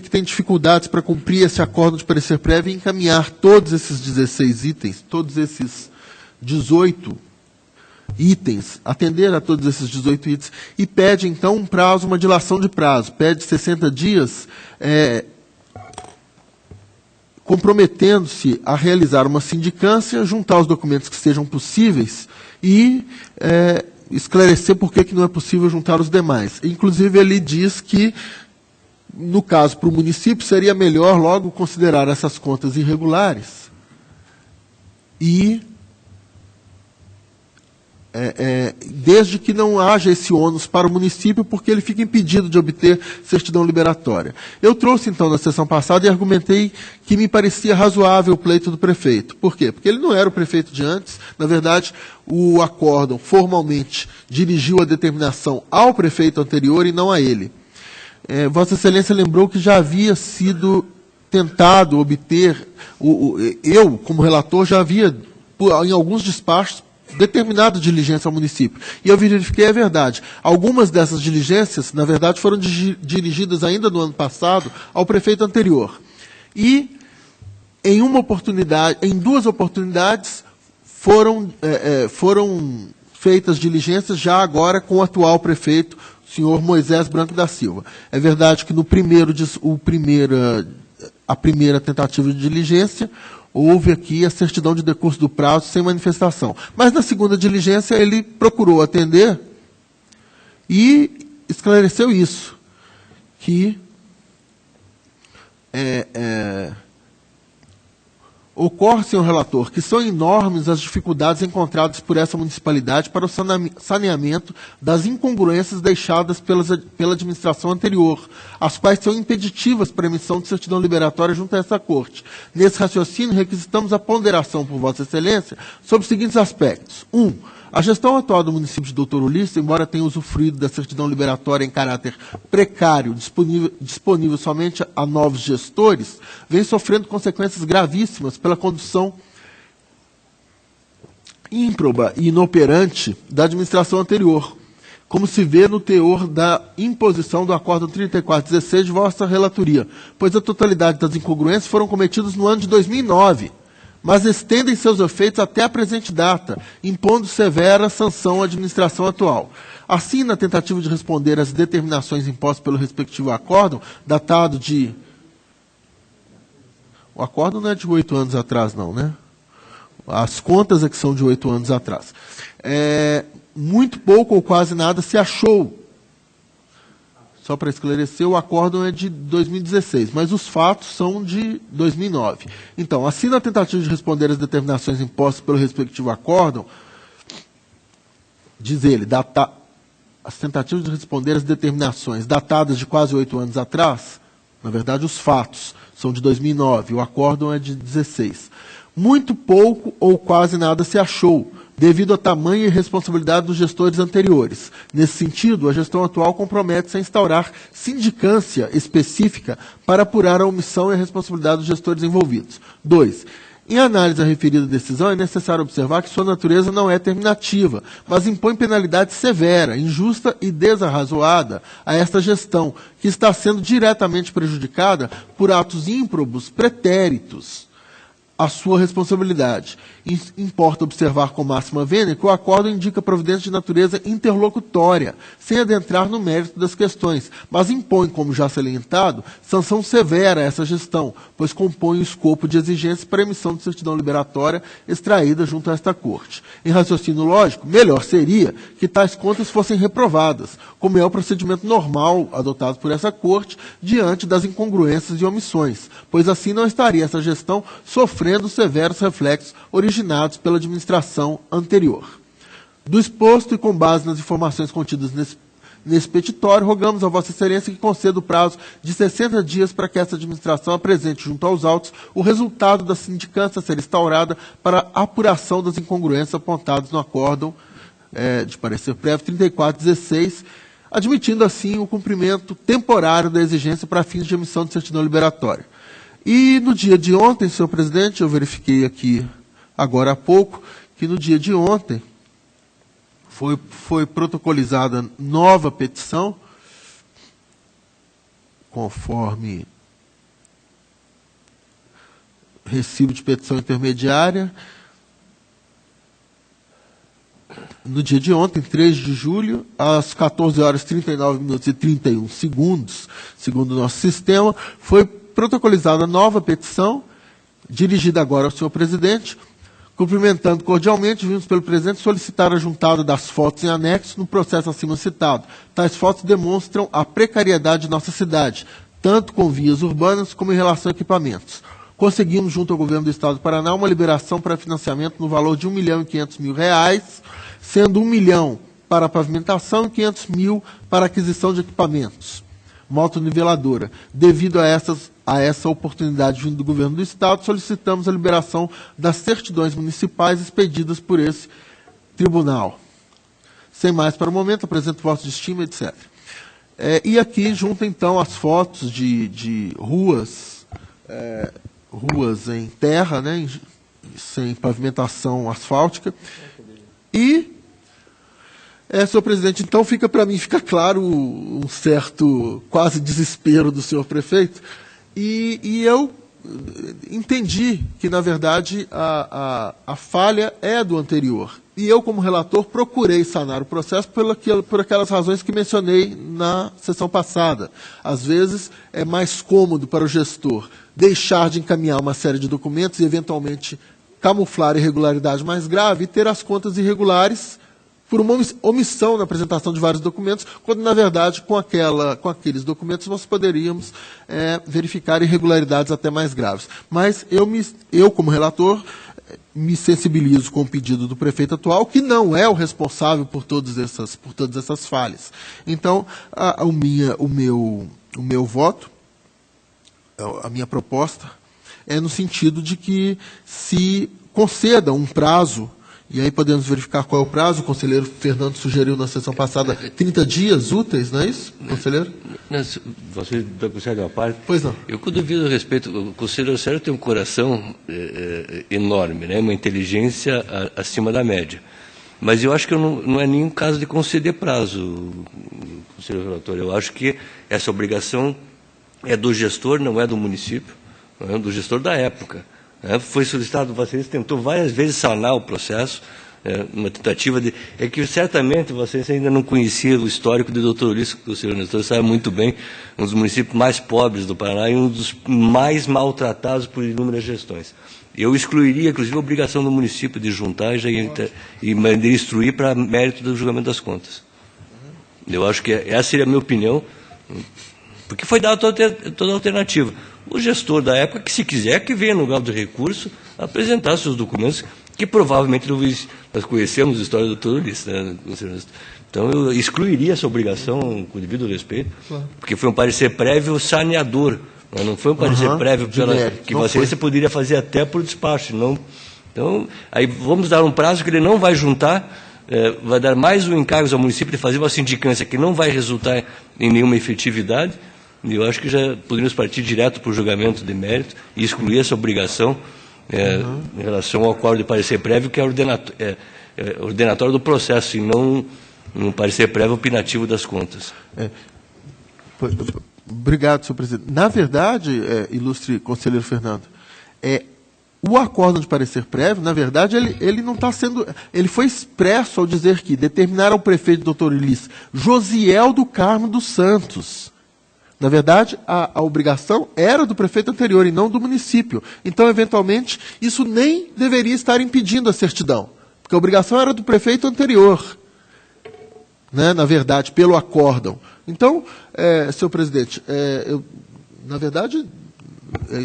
tem dificuldades para cumprir esse acordo de parecer prévio e encaminhar todos esses 16 itens, todos esses 18 itens, atender a todos esses 18 itens, e pede, então, um prazo, uma dilação de prazo, pede 60 dias, comprometendo-se a realizar uma sindicância, juntar os documentos que sejam possíveis e esclarecer por que não é possível juntar os demais. Inclusive, ele diz que, no caso, para o município, seria melhor logo considerar essas contas irregulares e, desde que não haja esse ônus para o município, porque ele fica impedido de obter certidão liberatória. Eu trouxe, então, na sessão passada e argumentei que me parecia razoável o pleito do prefeito. Por quê? Porque ele não era o prefeito de antes. Na verdade, o acórdão formalmente dirigiu a determinação ao prefeito anterior e não a ele. Vossa Excelência lembrou que já havia sido tentado obter, eu, como relator, já havia, em alguns despachos, determinada diligência ao município. E eu verifiquei a verdade. Algumas dessas diligências, na verdade, foram dirigidas ainda no ano passado ao prefeito anterior. E, em duas oportunidades, foram feitas diligências já agora com o atual prefeito, o senhor Moisés Branco da Silva. É verdade que no a primeira tentativa de diligência, houve aqui a certidão de decurso do prazo sem manifestação. Mas na segunda diligência ele procurou atender e esclareceu isso, que ocorre, senhor relator, que são enormes as dificuldades encontradas por essa municipalidade para o saneamento das incongruências deixadas pela administração anterior, as quais são impeditivas para a emissão de certidão liberatória junto a essa Corte. Nesse raciocínio, requisitamos a ponderação por Vossa Excelência sobre os seguintes aspectos. 1. A gestão atual do município de Doutor Ulisses, embora tenha usufruído da certidão liberatória em caráter precário, disponível somente a novos gestores, vem sofrendo consequências gravíssimas pela condução ímproba e inoperante da administração anterior, como se vê no teor da imposição do Acórdão 3416 de vossa relatoria, pois a totalidade das incongruências foram cometidas no ano de 2009, mas estendem seus efeitos até a presente data, impondo severa sanção à administração atual. Assim, na tentativa de responder às determinações impostas pelo respectivo acórdão, datado de... O acórdão não é de 8 anos atrás, não, né? As contas é que são de 8 anos atrás. Muito pouco ou quase nada se achou. Só para esclarecer, o acórdão é de 2016, mas os fatos são de 2009. Então, assim, na tentativa de responder às determinações impostas pelo respectivo acórdão, diz ele, as tentativas de responder às determinações datadas de quase 8 anos atrás, na verdade, os fatos são de 2009, o acórdão é de 2016. Muito pouco ou quase nada se achou, devido à tamanha irresponsabilidade dos gestores anteriores. Nesse sentido, a gestão atual compromete-se a instaurar sindicância específica para apurar a omissão e a responsabilidade dos gestores envolvidos. 2. Em análise à referida decisão, é necessário observar que sua natureza não é terminativa, mas impõe penalidade severa, injusta e desarrazoada a esta gestão, que está sendo diretamente prejudicada por atos ímprobos pretéritos a sua responsabilidade. Importa observar com máxima vênia que o acórdão indica providência de natureza interlocutória, sem adentrar no mérito das questões, mas impõe, como já salientado, sanção severa a essa gestão, pois compõe o escopo de exigência para a emissão de certidão liberatória extraída junto a esta Corte. Em raciocínio lógico, melhor seria que tais contas fossem reprovadas, como é o procedimento normal adotado por essa Corte diante das incongruências e omissões, pois assim não estaria essa gestão sofrendo severos reflexos originados pela administração anterior. Do exposto e com base nas informações contidas nesse petitório, rogamos a Vossa Excelência que conceda o prazo de 60 dias para que essa administração apresente junto aos autos o resultado da sindicância a ser instaurada para a apuração das incongruências apontadas no acórdão de parecer prévio 3416, admitindo assim o cumprimento temporário da exigência para fins de emissão de certidão liberatória. E no dia de ontem, senhor presidente, eu verifiquei aqui agora há pouco, que no dia de ontem foi protocolizada nova petição, conforme recibo de petição intermediária. No dia de ontem, 3 de julho, às 14 horas 39 minutos e 31 segundos, segundo o nosso sistema, foi protocolizada nova petição, dirigida agora ao senhor presidente. Cumprimentando cordialmente, vimos pelo presidente solicitar a juntada das fotos em anexo no processo acima citado. Tais fotos demonstram a precariedade de nossa cidade, tanto com vias urbanas como em relação a equipamentos. Conseguimos, junto ao governo do Estado do Paraná, uma liberação para financiamento no valor de R$ 1.500.000, sendo R$ 1 milhão para a pavimentação e R$ 500.000 para a aquisição de equipamentos. Motoniveladora. Devido a essa oportunidade vindo do governo do Estado, solicitamos a liberação das certidões municipais expedidas por esse tribunal. Sem mais para o momento, apresento voto de estima, etc. E aqui junto, então, as fotos de ruas, ruas em terra, né, sem pavimentação asfáltica. E, senhor presidente, então para mim fica claro um certo quase desespero do senhor prefeito. E eu entendi que, na verdade, a falha é do anterior. E eu, como relator, procurei sanar o processo por aquelas razões que mencionei na sessão passada. Às vezes, é mais cômodo para o gestor deixar de encaminhar uma série de documentos e, eventualmente, camuflar irregularidade mais grave e ter as contas irregulares por uma omissão na apresentação de vários documentos, quando, na verdade, com aqueles documentos nós poderíamos verificar irregularidades até mais graves. Mas eu, como relator, me sensibilizo com o pedido do prefeito atual, que não é o responsável por todas essas falhas. Então, o meu voto, a minha proposta, é no sentido de que se conceda um prazo. E aí podemos verificar qual é o prazo. O conselheiro Fernando sugeriu na sessão passada 30 dias úteis, não é isso, conselheiro? Você concede uma parte? Pois não. Eu, com devido respeito, o conselheiro Sérgio tem um coração enorme, né? Uma inteligência acima da média. Mas eu acho que não é nenhum caso de conceder prazo, conselheiro relator. Eu acho que essa obrigação é do gestor, não é do município, não é do gestor da época. Foi solicitado, vocês tentou várias vezes sanar o processo, uma tentativa de... É que certamente vocês ainda não conheciam o histórico do Dr. Ulisses, que o senhor Nestor sabe muito bem, um dos municípios mais pobres do Paraná e um dos mais maltratados por inúmeras gestões. Eu excluiria, inclusive, a obrigação do município de juntar e instruir para mérito do julgamento das contas. Eu acho que essa seria a minha opinião, porque foi dada toda a alternativa. O gestor da época, que se quiser, que venha no grau de recurso apresentar seus documentos, que provavelmente nós conhecemos a história do Dr. Ulisses, né? Então eu excluiria essa obrigação, com devido respeito, porque foi um parecer prévio saneador, não foi um parecer prévio que você poderia fazer até por despacho. Não. Então, aí vamos dar um prazo que ele não vai juntar, vai dar mais um encargo ao município de fazer uma sindicância que não vai resultar em nenhuma efetividade. E eu acho que já poderíamos partir direto para o julgamento de mérito e excluir essa obrigação em relação ao acordo de parecer prévio, que é ordenatório do processo, e não um parecer prévio opinativo das contas. Obrigado, senhor presidente. Na verdade, ilustre conselheiro Fernando, o acordo de parecer prévio, na verdade, ele não está sendo... Ele foi expresso ao dizer que determinar ao prefeito doutor Ulisses Josiel do Carmo dos Santos. Na verdade, a obrigação era do prefeito anterior e não do município. Então, eventualmente, isso nem deveria estar impedindo a certidão, porque a obrigação era do prefeito anterior, né, na verdade, pelo acórdão. Então, senhor presidente, eu, na verdade,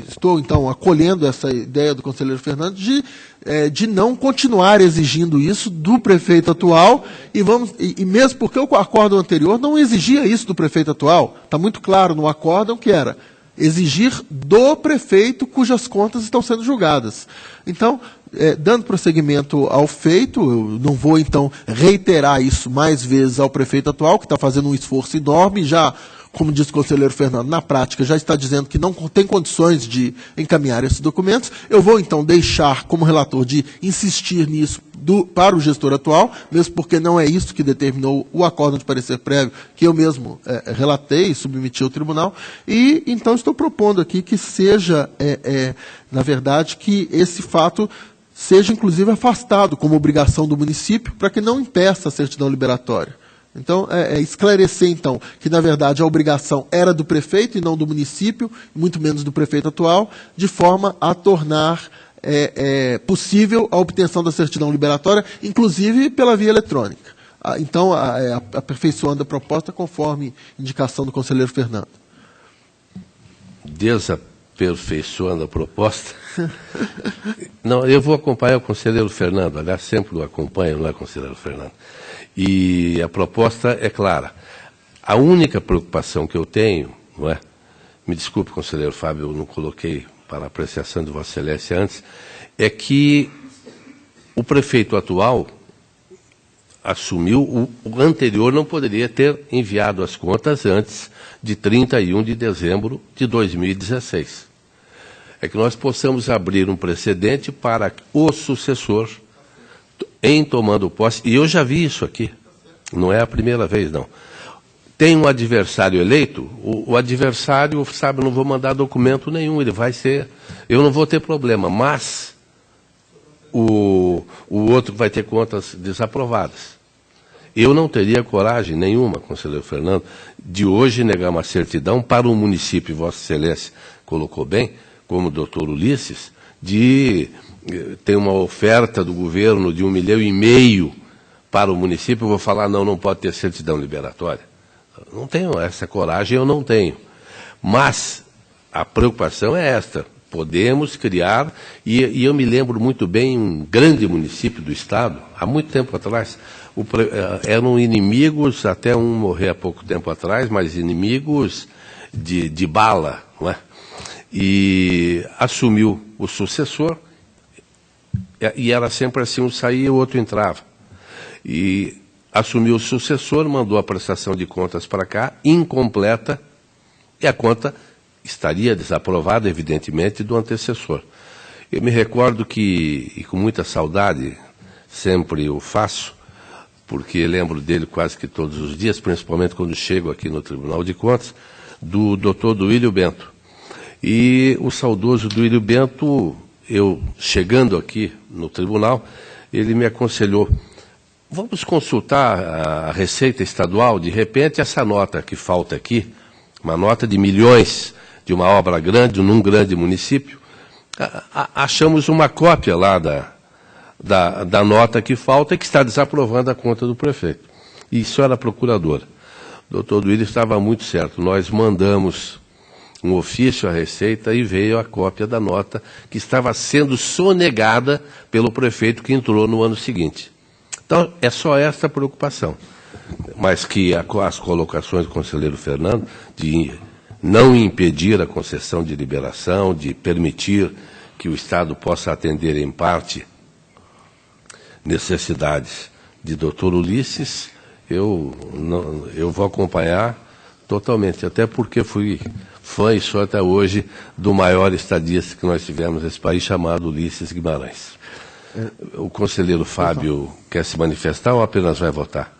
estou, então, acolhendo essa ideia do conselheiro Fernando de não continuar exigindo isso do prefeito atual, e mesmo porque o acórdão anterior não exigia isso do prefeito atual. Está muito claro no acórdão que era exigir do prefeito cujas contas estão sendo julgadas. Então, dando prosseguimento ao feito, eu não vou, então, reiterar isso mais vezes ao prefeito atual, que está fazendo um esforço enorme, já, como disse o conselheiro Fernando, na prática já está dizendo que não tem condições de encaminhar esses documentos. Eu vou, então, deixar como relator de insistir nisso para o gestor atual, mesmo porque não é isso que determinou o acordo de parecer prévio, que eu mesmo relatei e submeti ao tribunal. E, então, estou propondo aqui que seja, na verdade, que esse fato seja, inclusive, afastado como obrigação do município, para que não impeça a certidão liberatória. Então, esclarecer, então, que, na verdade, a obrigação era do prefeito e não do município, muito menos do prefeito atual, de forma a tornar possível a obtenção da certidão liberatória, inclusive pela via eletrônica. Então, aperfeiçoando a proposta conforme indicação do conselheiro Fernando. Desaperfeiçoando a proposta? Não, eu vou acompanhar o conselheiro Fernando, aliás, sempre o acompanho, não é, conselheiro Fernando? E a proposta é clara. A única preocupação que eu tenho, não é? Me desculpe, conselheiro Fábio, eu não coloquei para apreciação de Vossa Excelência antes, é que o prefeito atual assumiu, o anterior não poderia ter enviado as contas antes de 31 de dezembro de 2016. É que nós possamos abrir um precedente para o sucessor, em tomando posse, e eu já vi isso aqui, não é a primeira vez, não. tem um adversário eleito, o adversário sabe, eu não vou mandar documento nenhum, ele vai ser, eu não vou ter problema, mas o outro vai ter contas desaprovadas. Eu não teria coragem nenhuma, conselheiro Fernando, de hoje negar uma certidão para um município, Vossa Excelência colocou bem, como o doutor Ulisses, de ter uma oferta do governo de 1,5 milhão para o município, eu vou falar, não pode ter certidão liberatória. Não tenho essa coragem, eu não tenho. Mas a preocupação é esta. Podemos criar, e eu me lembro muito bem, um grande município do Estado, há muito tempo atrás, eram inimigos, até um morrer há pouco tempo atrás, mas inimigos de bala, não é? E assumiu o sucessor, e era sempre assim, um saía e o outro entrava. E assumiu o sucessor, mandou a prestação de contas para cá, incompleta, e a conta estaria desaprovada, evidentemente, do antecessor. Eu me recordo que, e com muita saudade, sempre o faço, porque lembro dele quase que todos os dias, principalmente quando chego aqui no Tribunal de Contas, do doutor Duílio Bento. E o saudoso Duílio Bento, eu chegando aqui no tribunal, ele me aconselhou, vamos consultar a Receita Estadual, de repente essa nota que falta aqui, uma nota de milhões de uma obra grande, num grande município, achamos uma cópia lá da nota que falta e que está desaprovando a conta do prefeito. E isso era procuradora. O doutor Duílio estava muito certo. Nós mandamos um ofício à Receita e veio a cópia da nota que estava sendo sonegada pelo prefeito que entrou no ano seguinte. Então, é só esta preocupação. Mas que as colocações do conselheiro Fernando de não impedir a concessão de liberação, de permitir que o Estado possa atender em parte necessidades de doutor Ulisses, eu vou acompanhar totalmente, até porque fui fã e sou até hoje do maior estadista que nós tivemos nesse país, chamado Ulisses Guimarães. O conselheiro Fábio quer se manifestar ou apenas vai votar?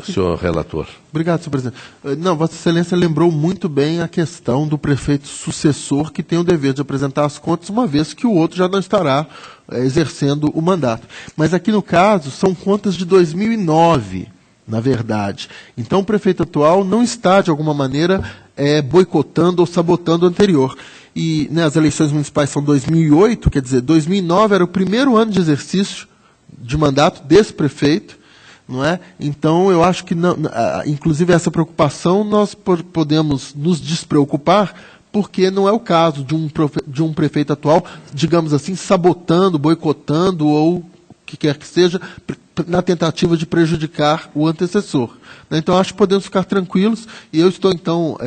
Senhor relator. Obrigado, senhor presidente. Não, Vossa Excelência lembrou muito bem a questão do prefeito sucessor que tem o dever de apresentar as contas, uma vez que o outro já não estará exercendo o mandato. Mas aqui no caso, são contas de 2009, na verdade. Então o prefeito atual não está, de alguma maneira, boicotando ou sabotando o anterior. E as eleições municipais são 2008, quer dizer, 2009 era o primeiro ano de exercício de mandato desse prefeito, não é? Então, eu acho que, não, inclusive, essa preocupação nós podemos nos despreocupar, porque não é o caso de um prefeito atual, digamos assim, sabotando, boicotando ou o que quer que seja, na tentativa de prejudicar o antecessor. Então, acho que podemos ficar tranquilos, e eu estou, então,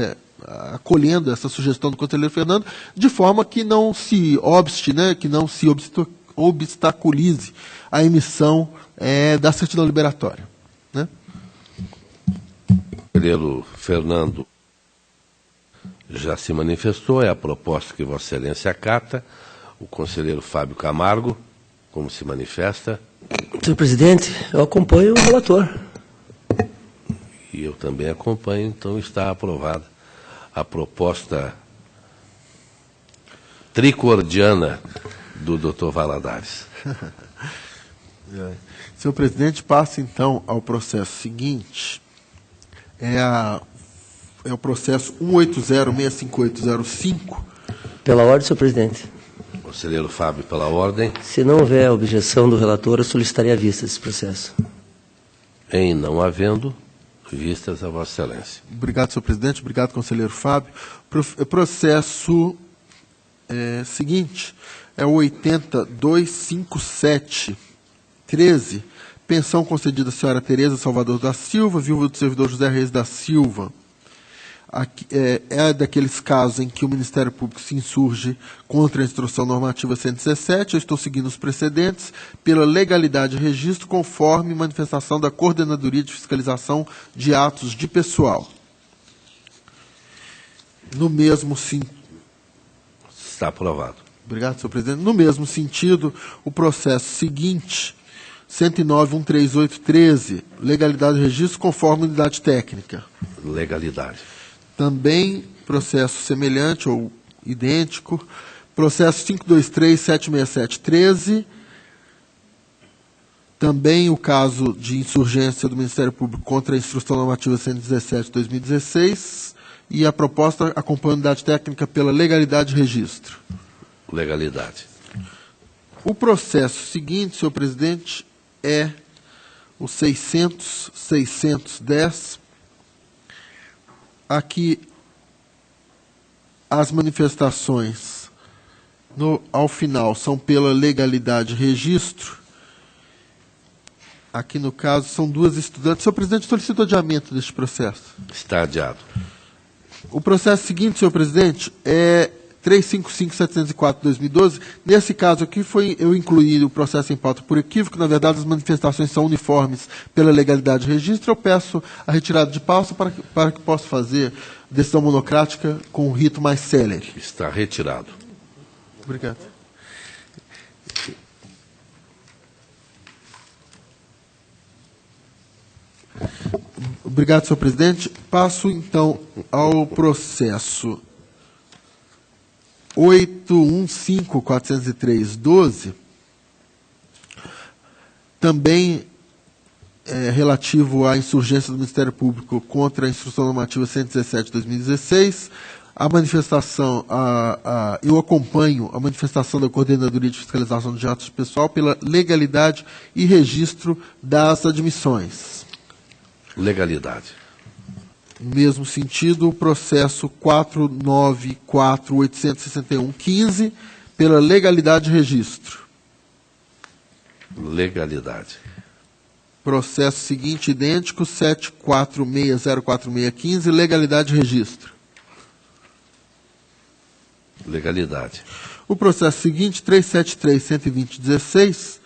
acolhendo essa sugestão do conselheiro Fernando, de forma que não se obste, que não se obstaculize a emissão da certidão liberatória. Né? O conselheiro Fernando já se manifestou, é a proposta que Vossa Excelência acata. O conselheiro Fábio Camargo, como se manifesta? Senhor presidente, eu acompanho o relator. E eu também acompanho, então está aprovada a proposta tricordiana do doutor Valadares. Senhor presidente, passa então ao processo seguinte. É o processo 180-65805. Pela ordem, senhor presidente. Conselheiro Fábio, pela ordem. Se não houver objeção do relator, eu solicitaria a vista desse processo. Em não havendo, vistas a Vossa Excelência. Obrigado, senhor presidente. Obrigado, conselheiro Fábio. Processo seguinte é o 80-257-13. Pensão concedida à senhora Tereza Salvador da Silva, viúva do servidor José Reis da Silva. Aqui, é daqueles casos em que o Ministério Público se insurge contra a Instrução Normativa 117. Eu estou seguindo os precedentes pela legalidade de registro, conforme manifestação da Coordenadoria de Fiscalização de Atos de Pessoal. No mesmo sentido. Está aprovado. Obrigado, senhor presidente. No mesmo sentido, o processo seguinte 109.138.13, legalidade do registro conforme unidade técnica. Legalidade. Também processo semelhante ou idêntico, processo 523.767.13, também o caso de insurgência do Ministério Público contra a Instrução Normativa 117/2016 e a proposta acompanha a unidade técnica pela legalidade de registro. Legalidade. O processo seguinte, senhor presidente, é o 600.610. Aqui as manifestações ao final são pela legalidade de registro. Aqui, no caso, são duas estudantes. Senhor presidente, solicito adiamento deste processo. Está adiado. O processo seguinte, senhor presidente, é 355.704/2012. Nesse caso aqui, eu incluí o processo em pauta por equívoco. Na verdade, as manifestações são uniformes pela legalidade de registro. Eu peço a retirada de pauta para que possa fazer decisão monocrática com um rito mais célere. Está retirado. Obrigado. Obrigado, senhor presidente. Passo, então, ao processo 815.403/12, também relativo à insurgência do Ministério Público contra a Instrução Normativa 117/2016. A manifestação, eu acompanho a manifestação da Coordenadoria de Fiscalização de Atos Pessoal pela legalidade e registro das admissões. Legalidade. No mesmo sentido, o processo 494.861.15, pela legalidade de registro. Legalidade. Processo seguinte, idêntico, 74604.615, legalidade de registro. Legalidade. O processo seguinte, 373.120.16,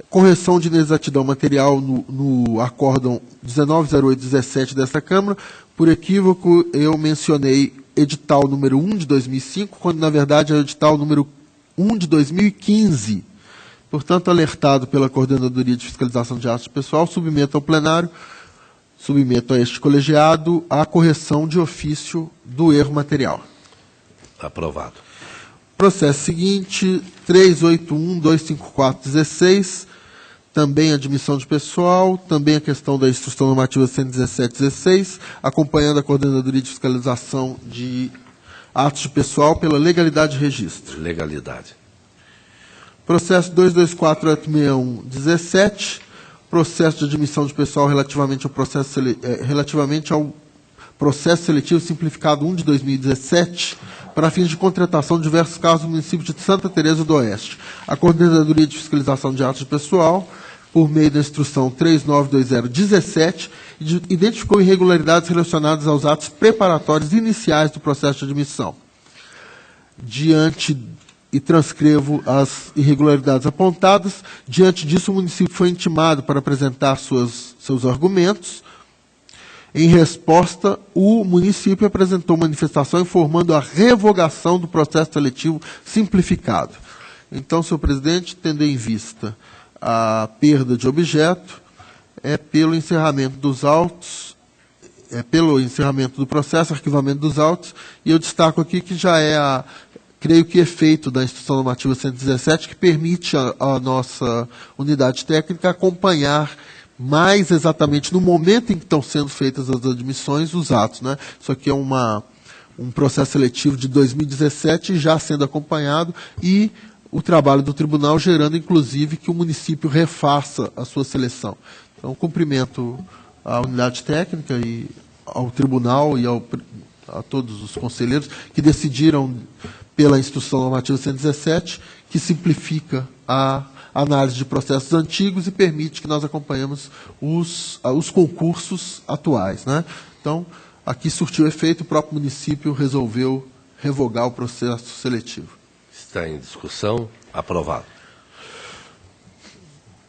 correção de inexatidão material no acórdão 190817 desta Câmara. Por equívoco, eu mencionei edital número 1 de 2005, quando, na verdade, é o edital número 1 de 2015. Portanto, alertado pela Coordenadoria de Fiscalização de Atos Pessoal, submeto ao plenário, submeto a este colegiado a correção de ofício do erro material. Aprovado. Processo seguinte, 381.254.16, também admissão de pessoal, também a questão da Instrução Normativa 117/16, acompanhando a Coordenadoria de Fiscalização de Atos de Pessoal pela legalidade de registro. Legalidade. Processo 224.861.17, processo de admissão de pessoal relativamente ao processo seletivo simplificado 1 de 2017, para fins de contratação de diversos casos no município de Santa Teresa do Oeste. A Coordenadoria de Fiscalização de Atos de Pessoal, por meio da instrução 392017, identificou irregularidades relacionadas aos atos preparatórios iniciais do processo de admissão. E transcrevo as irregularidades apontadas. Diante disso, o município foi intimado para apresentar seus argumentos. Em resposta, o município apresentou manifestação informando a revogação do processo seletivo simplificado. Então, senhor presidente, tendo em vista a perda de objeto, pelo encerramento dos autos, pelo encerramento do processo, arquivamento dos autos, e eu destaco aqui que já é creio que efeito da Instrução Normativa 117, que permite a nossa unidade técnica acompanhar mais exatamente no momento em que estão sendo feitas as admissões, os atos, né? Isso aqui é um processo seletivo de 2017 já sendo acompanhado e o trabalho do tribunal gerando, inclusive, que o município refaça a sua seleção. Então, cumprimento a unidade técnica e ao tribunal e a todos os conselheiros que decidiram pela Instrução Normativa 117, que simplifica a análise de processos antigos e permite que nós acompanhemos os concursos atuais, né? Então, aqui surtiu efeito, o próprio município resolveu revogar o processo seletivo. Está em discussão. Aprovado.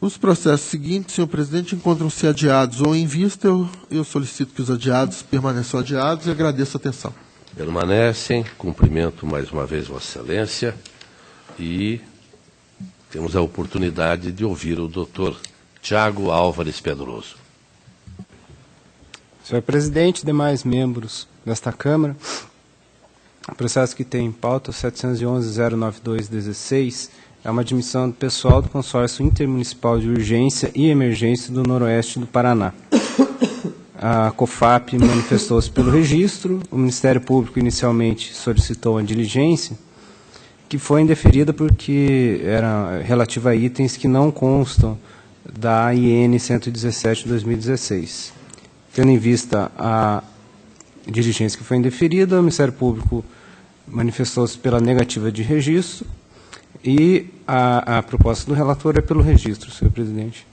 Os processos seguintes, senhor presidente, encontram-se adiados ou em vista. Eu solicito que os adiados permaneçam adiados e agradeço a atenção. Permanecem. Cumprimento mais uma vez Vossa Excelência e Temos a oportunidade de ouvir o doutor Tiago Álvares Pedroso. Senhor presidente, demais membros desta Câmara, o processo que tem em pauta, 711.092/16, é uma admissão do pessoal do Consórcio Intermunicipal de Urgência e Emergência do Noroeste do Paraná. A COFAP manifestou-se pelo registro, o Ministério Público inicialmente solicitou a diligência, que foi indeferida porque era relativa a itens que não constam da AIN 117/2016. Tendo em vista a diligência que foi indeferida, o Ministério Público manifestou-se pela negativa de registro e a proposta do relator é pelo registro, senhor presidente.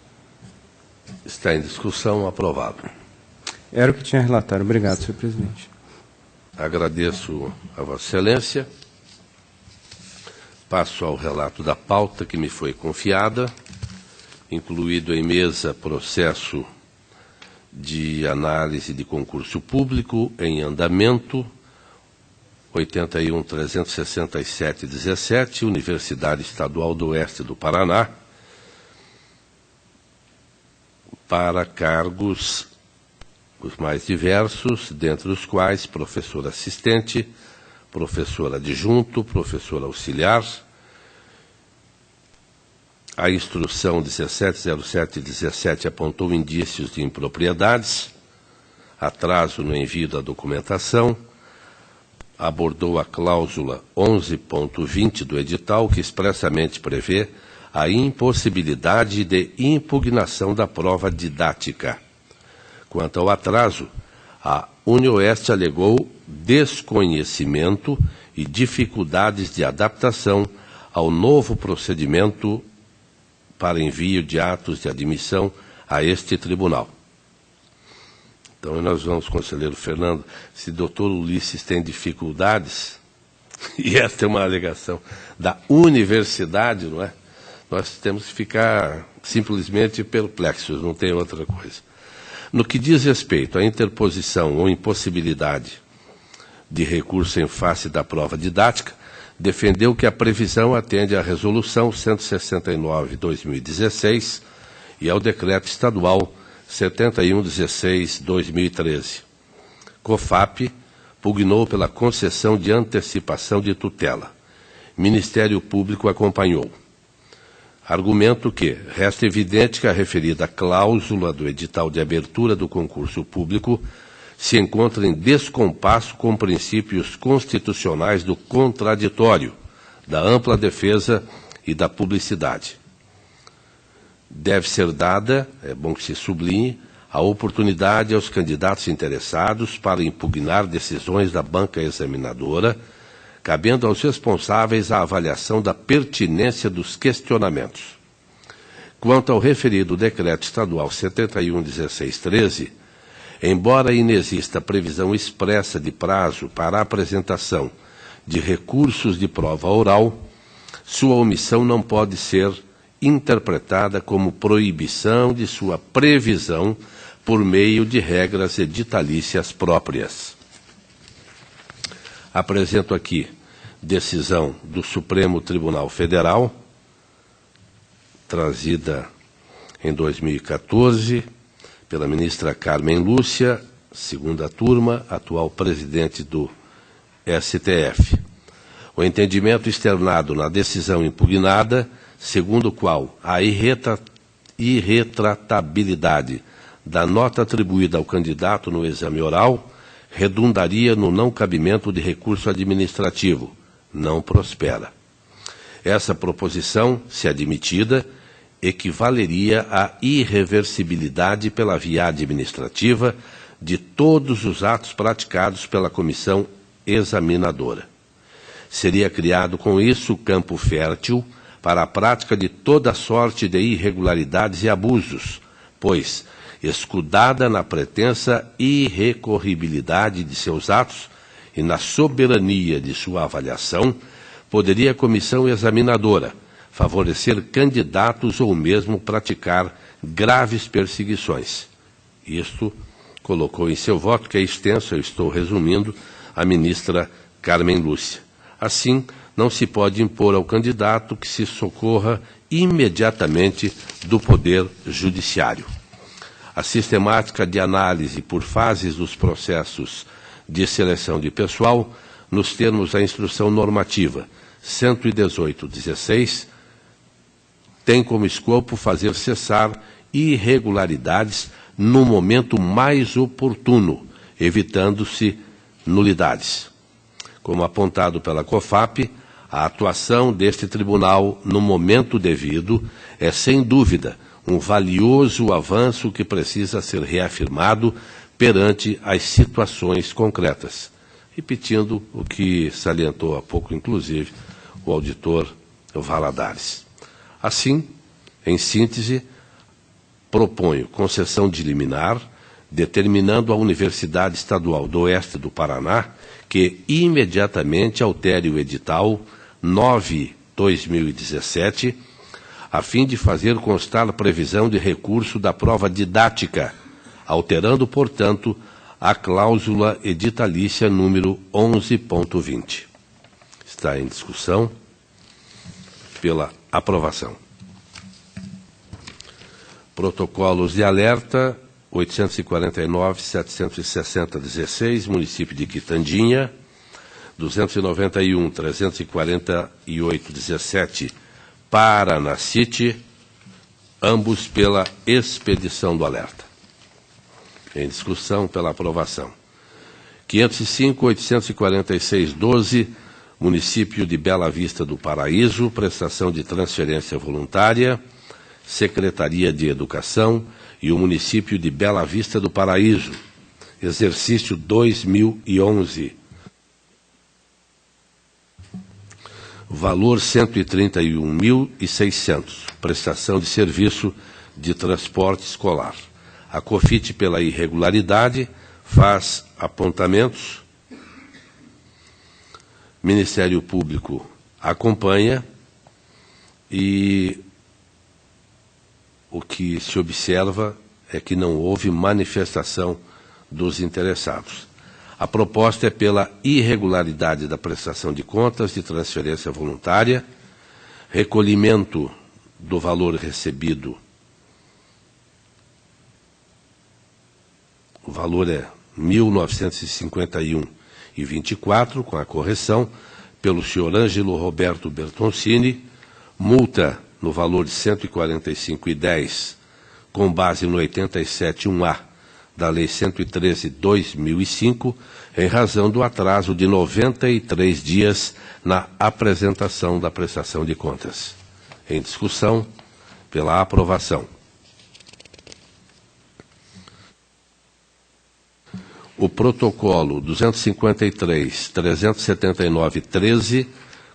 Está em discussão, aprovado. Era o que tinha a relatar. Obrigado, senhor presidente. Agradeço a Vossa Excelência. Passo ao relato da pauta que me foi confiada, incluído em mesa processo de análise de concurso público em andamento, 81.367/17, Universidade Estadual do Oeste do Paraná, para cargos os mais diversos, dentre os quais professor assistente, professor adjunto, professor auxiliar. A instrução 1707/17 apontou indícios de impropriedades, atraso no envio da documentação, abordou a cláusula 11.20 do edital, que expressamente prevê a impossibilidade de impugnação da prova didática. Quanto ao atraso, a UniOeste alegou desconhecimento e dificuldades de adaptação ao novo procedimento para envio de atos de admissão a este tribunal. Então, nós vamos, conselheiro Fernando, se doutor Ulisses tem dificuldades, e esta é uma alegação da universidade, não é? Nós temos que ficar simplesmente perplexos, não tem outra coisa. No que diz respeito à interposição ou impossibilidade de recurso em face da prova didática, defendeu que a previsão atende à Resolução 169/2016 e ao Decreto Estadual 7116/2013. COFAP pugnou pela concessão de antecipação de tutela. Ministério Público acompanhou. Argumento que resta evidente que a referida cláusula do edital de abertura do concurso público se encontra em descompasso com princípios constitucionais do contraditório, da ampla defesa e da publicidade. Deve ser dada, é bom que se sublinhe, a oportunidade aos candidatos interessados para impugnar decisões da banca examinadora, cabendo aos responsáveis a avaliação da pertinência dos questionamentos. Quanto ao referido Decreto Estadual 7116/13, embora inexista previsão expressa de prazo para a apresentação de recursos de prova oral, sua omissão não pode ser interpretada como proibição de sua previsão por meio de regras editalícias próprias. Apresento aqui decisão do Supremo Tribunal Federal, trazida em 2014, pela ministra Carmen Lúcia, segunda turma, atual presidente do STF. O entendimento externado na decisão impugnada, segundo o qual a irretratabilidade da nota atribuída ao candidato no exame oral redundaria no não cabimento de recurso administrativo, não prospera. Essa proposição, se admitida, equivaleria à irreversibilidade pela via administrativa de todos os atos praticados pela comissão examinadora. Seria criado com isso campo fértil para a prática de toda sorte de irregularidades e abusos, pois, escudada na pretensa irrecorribilidade de seus atos e na soberania de sua avaliação, poderia a comissão examinadora favorecer candidatos ou mesmo praticar graves perseguições. Isto colocou em seu voto, que é extenso, eu estou resumindo, a ministra Carmen Lúcia. Assim, não se pode impor ao candidato que se socorra imediatamente do Poder Judiciário. A sistemática de análise por fases dos processos de seleção de pessoal, nos termos da Instrução Normativa 118/16, tem como escopo fazer cessar irregularidades no momento mais oportuno, evitando-se nulidades. Como apontado pela COFAP, a atuação deste tribunal no momento devido é, sem dúvida, um valioso avanço que precisa ser reafirmado perante as situações concretas. Repetindo o que salientou há pouco, inclusive, o auditor Valadares. Assim, em síntese, proponho concessão de liminar, determinando à Universidade Estadual do Oeste do Paraná que imediatamente altere o edital 9/2017, a fim de fazer constar a previsão de recurso da prova didática, alterando, portanto, a cláusula editalícia número 11.20. Está em discussão pela aprovação. Protocolos de alerta 849-760-16, município de Quitandinha, 291-348-17, Paranacite, ambos pela expedição do alerta. Em discussão pela aprovação. 505-846-12, município de Bela Vista do Paraíso, prestação de transferência voluntária, Secretaria de Educação e o município de Bela Vista do Paraíso, exercício 2011. Valor 131.600, prestação de serviço de transporte escolar. A COFIT, pela irregularidade, faz apontamentos. Ministério Público acompanha e o que se observa é que não houve manifestação dos interessados. A proposta é pela irregularidade da prestação de contas de transferência voluntária, recolhimento do valor recebido. O valor é R$ 1.951,24, com a correção, pelo senhor Ângelo Roberto Bertoncini, multa no valor de R$ 145,10, com base no 87.1A da Lei 113/2005, em razão do atraso de 93 dias na apresentação da prestação de contas. Em discussão pela aprovação. O protocolo 253-379-13,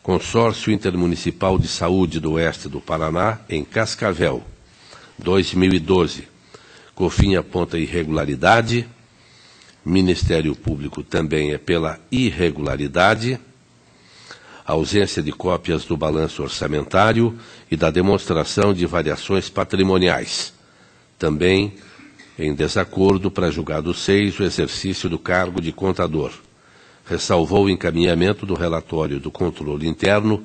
Consórcio Intermunicipal de Saúde do Oeste do Paraná, em Cascavel, 2012. COFIN aponta irregularidade, Ministério Público também é pela irregularidade, ausência de cópias do balanço orçamentário e da demonstração de variações patrimoniais. Também em desacordo para julgado 6, o exercício do cargo de contador. Ressalvou o encaminhamento do relatório do controle interno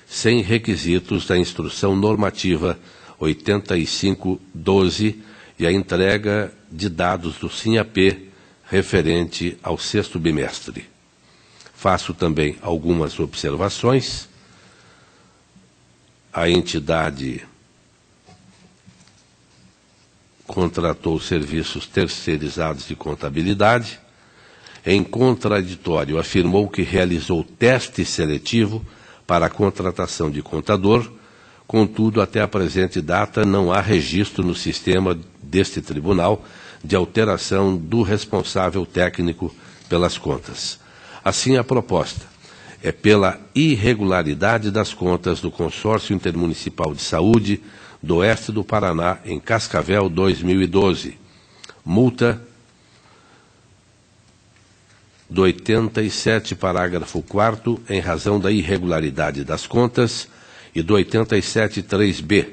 sem requisitos da Instrução Normativa 85/12 e a entrega de dados do SINAP referente ao 6º bimestre. Faço também algumas observações. A entidade contratou serviços terceirizados de contabilidade. Em contraditório, afirmou que realizou teste seletivo para a contratação de contador, contudo, até a presente data, não há registro no sistema deste tribunal de alteração do responsável técnico pelas contas. Assim, a proposta é pela irregularidade das contas do Consórcio Intermunicipal de Saúde do Oeste do Paraná, em Cascavel, 2012. Multa do 87, parágrafo 4º, em razão da irregularidade das contas, e do 87.3b,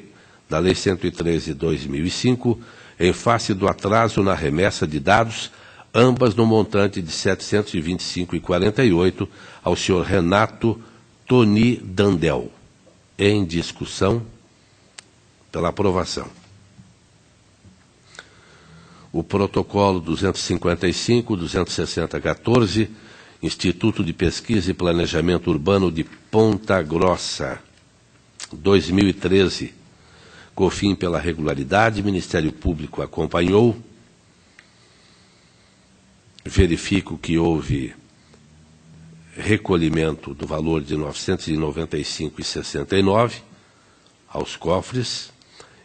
da Lei 113/2005, em face do atraso na remessa de dados, ambas no montante de R$ 725,48, ao senhor Renato Tony Dandel. Em discussão, pela aprovação. O protocolo 255, 260-14, Instituto de Pesquisa e Planejamento Urbano de Ponta Grossa, 2013, COFIN pela regularidade, Ministério Público acompanhou. Verifico que houve recolhimento do valor de R$ 995,69 aos cofres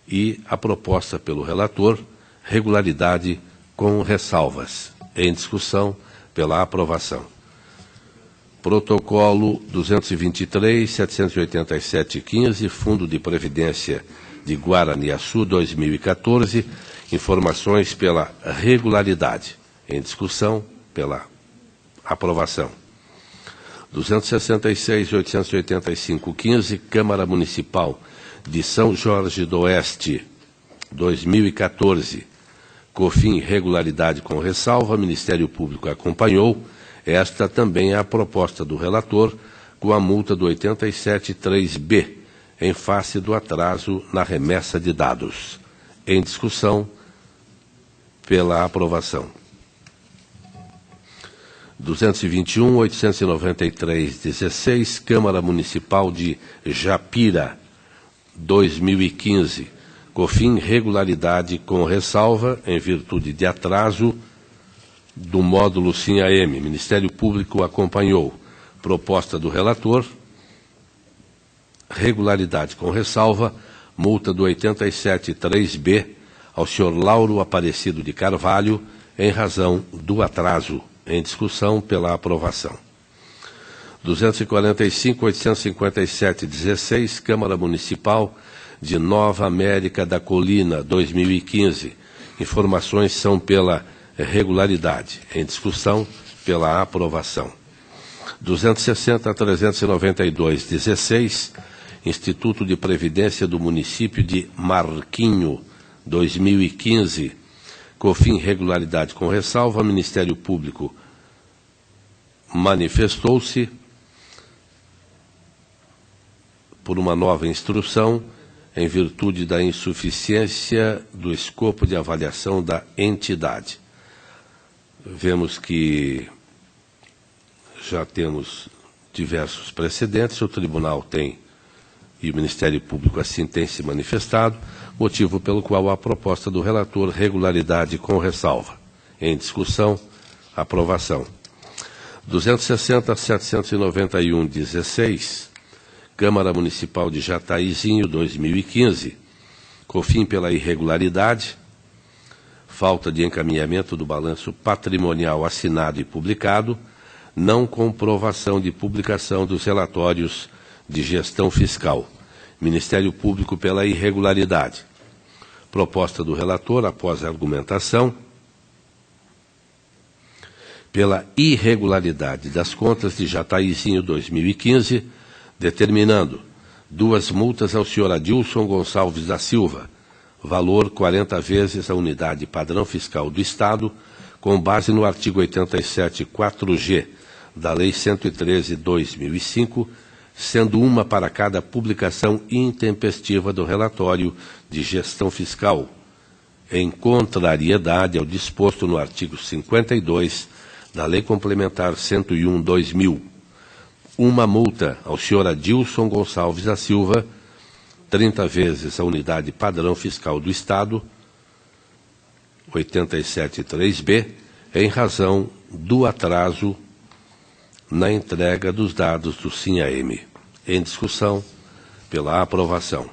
e a proposta pelo relator, regularidade com ressalvas. Em discussão, pela aprovação. Protocolo 223, 787-15, Fundo de Previdência de Guaraniaçu, 2014, informações pela regularidade. Em discussão, pela aprovação. 266, 885-15, Câmara Municipal de São Jorge do Oeste, 2014, COFIN regularidade com ressalva, Ministério Público acompanhou. Esta também é a proposta do relator, com a multa do 87.3b, em face do atraso na remessa de dados. Em discussão, pela aprovação. 221, 893-16, Câmara Municipal de Japira, 2015, COFIN regularidade com ressalva, em virtude de atraso do módulo SIM-AM. Ministério Público acompanhou. Proposta do relator, regularidade com ressalva, multa do 87.3b ao senhor Lauro Aparecido de Carvalho, em razão do atraso. Em discussão, pela aprovação. 245, 857-16, Câmara Municipal de Nova América da Colina, 2015. Informações são pela regularidade. Em discussão, pela aprovação. 260 a 392-16, Instituto de Previdência do Município de Marquinho, 2015. COFIN regularidade com ressalva, Ministério Público manifestou-se por uma nova instrução em virtude da insuficiência do escopo de avaliação da entidade. Vemos que já temos diversos precedentes, o Tribunal tem, e o Ministério Público assim tem se manifestado, motivo pelo qual a proposta do relator, regularidade com ressalva. Em discussão, aprovação. 260 a 791-16, Câmara Municipal de Jataizinho, 2015, COFIN pela irregularidade, falta de encaminhamento do balanço patrimonial assinado e publicado, não comprovação de publicação dos relatórios de gestão fiscal. Ministério Público pela irregularidade. Proposta do relator, após a argumentação, pela irregularidade das contas de Jataizinho 2015, determinando 2 multas ao senhor Adilson Gonçalves da Silva, valor 40 vezes a unidade padrão fiscal do Estado, com base no artigo 87.4g da Lei 113/2005, sendo uma para cada publicação intempestiva do relatório de gestão fiscal, em contrariedade ao disposto no artigo 52 da Lei Complementar 101/2000. Uma multa ao senhor Adilson Gonçalves da Silva, 30 vezes a unidade padrão fiscal do Estado, 87.3b, em razão do atraso na entrega dos dados do SIM-AM. Em discussão, pela aprovação.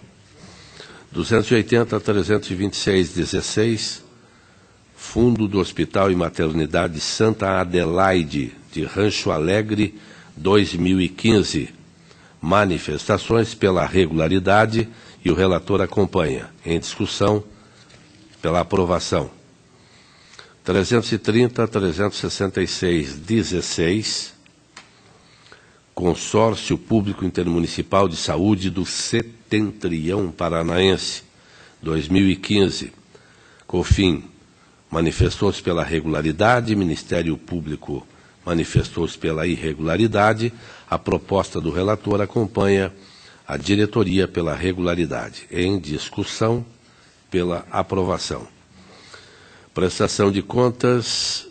280 a 326-16, Fundo do Hospital e Maternidade Santa Adelaide, de Rancho Alegre, 2015. Manifestações pela regularidade e o relator acompanha. Em discussão, pela aprovação. 330 a 366-16, Consórcio Público Intermunicipal de Saúde do Setentrião Paranaense, 2015. COFIN manifestou-se pela regularidade, Ministério Público manifestou-se pela irregularidade. A proposta do relator acompanha a diretoria pela regularidade. Em discussão, pela aprovação. Prestação de contas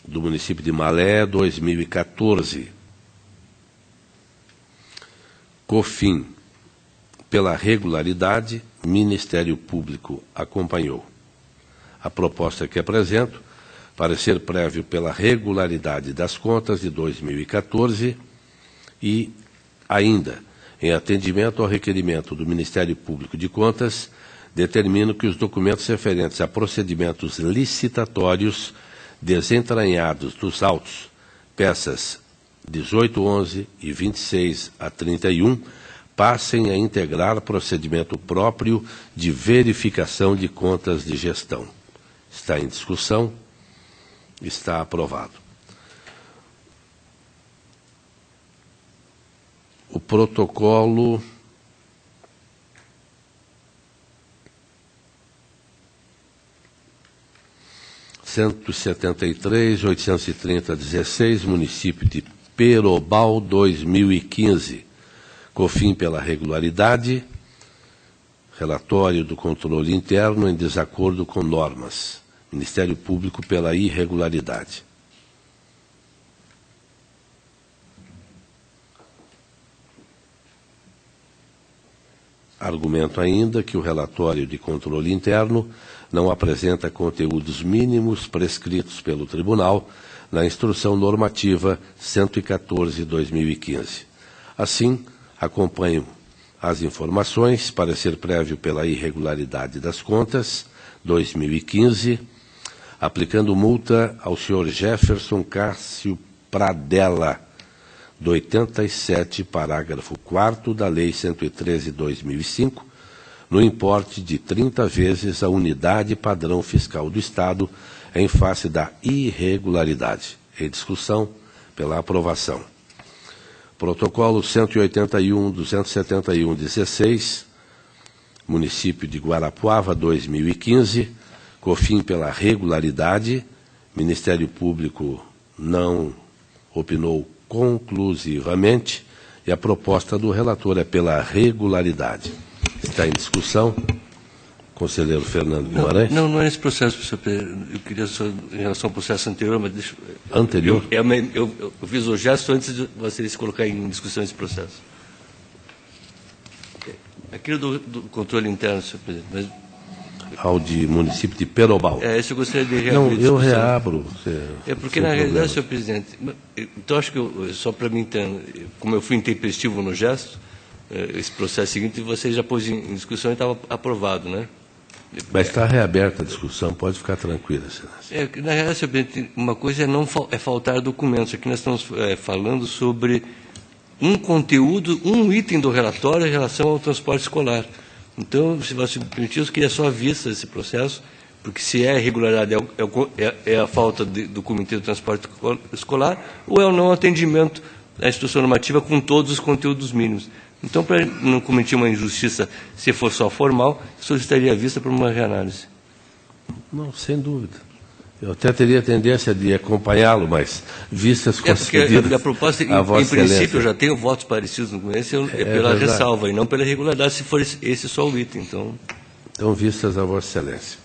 do município de Malé, 2014. COFIN, pela regularidade, Ministério Público acompanhou. A proposta que apresento, parecer prévio pela regularidade das contas de 2014 e, ainda, em atendimento ao requerimento do Ministério Público de Contas, determino que os documentos referentes a procedimentos licitatórios desentranhados dos autos, peças 1811 e 26 a 31, passem a integrar procedimento próprio de verificação de contas de gestão. Está em discussão, está aprovado. O protocolo (173.830.16), município de Perobal, 2015. COFIN pela regularidade, relatório do controle interno em desacordo com normas. Ministério Público pela irregularidade. Argumento ainda que o relatório de controle interno não apresenta conteúdos mínimos prescritos pelo Tribunal na Instrução Normativa 114/2015. Assim, acompanho as informações, parecer prévio pela irregularidade das contas, 2015, aplicando multa ao senhor Jefferson Cássio Pradella, do 87, parágrafo 4º da Lei 113/2005, no importe de 30 vezes a unidade padrão fiscal do Estado, em face da irregularidade. Em discussão, pela aprovação. Protocolo 181.271/16, município de Guarapuava, 2015, COFIN pela regularidade, Ministério Público não opinou conclusivamente e a proposta do relator é pela regularidade. Está em discussão. Conselheiro Fernando Guimarães. Não é esse processo, professor Pedro. Eu queria só, em relação ao processo anterior, mas deixa... Anterior? Eu fiz o gesto antes de você se colocar em discussão esse processo. Aquilo do controle interno, senhor presidente. Mas... Ao de município de Perobal. Isso eu gostaria de reabrir. Não, eu reabro. Porque, na realidade, senhor presidente, então acho que, só para mim entender, como eu fui intempestivo no gesto, esse processo seguinte, você já pôs em discussão e estava aprovado, né? Mas está reaberta a discussão, pode ficar tranquila, senhor. Na realidade, senhor presidente, uma coisa é faltar documentos. Aqui nós estamos falando sobre um conteúdo, um item do relatório em relação ao transporte escolar. Então, se você me permitir, eu queria só a vista desse processo, porque se é irregularidade, é a falta do Comitê do Transporte Escolar, ou é o não atendimento à instrução normativa com todos os conteúdos mínimos. Então, para não cometer uma injustiça, se for só formal, solicitaria a vista para uma reanálise. Não, sem dúvida. Eu até teria a tendência de acompanhá-lo, mas vistas concedidas... Porque a proposta, em princípio, eu já tenho votos parecidos no começo, é pela ressalva, e não pela regularidade, se for esse só o item. Então, vistas a Vossa Excelência.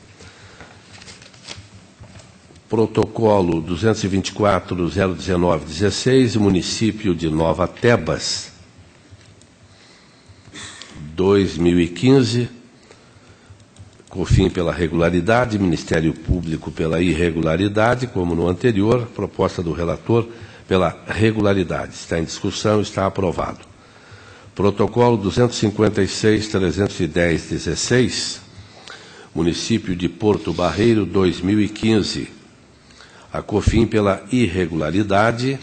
Protocolo 224.019/16, município de Nova Tebas, 2015, COFIN pela regularidade, Ministério Público pela irregularidade, como no anterior, proposta do relator pela regularidade. Está em discussão, está aprovado. Protocolo 256.310/16, município de Porto Barreiro, 2015, a COFIN pela irregularidade,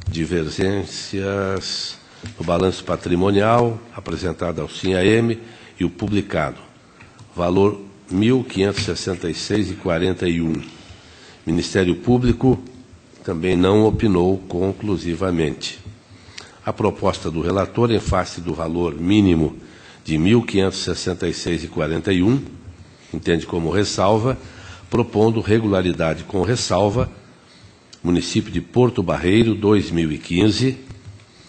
divergências no balanço patrimonial, apresentado ao SINAM e o publicado. Valor R$ 1.566,41. Ministério Público também não opinou conclusivamente. A proposta do relator, em face do valor mínimo de R$ 1.566,41, entende como ressalva, propondo regularidade com ressalva, município de Porto Barreiro, 2015,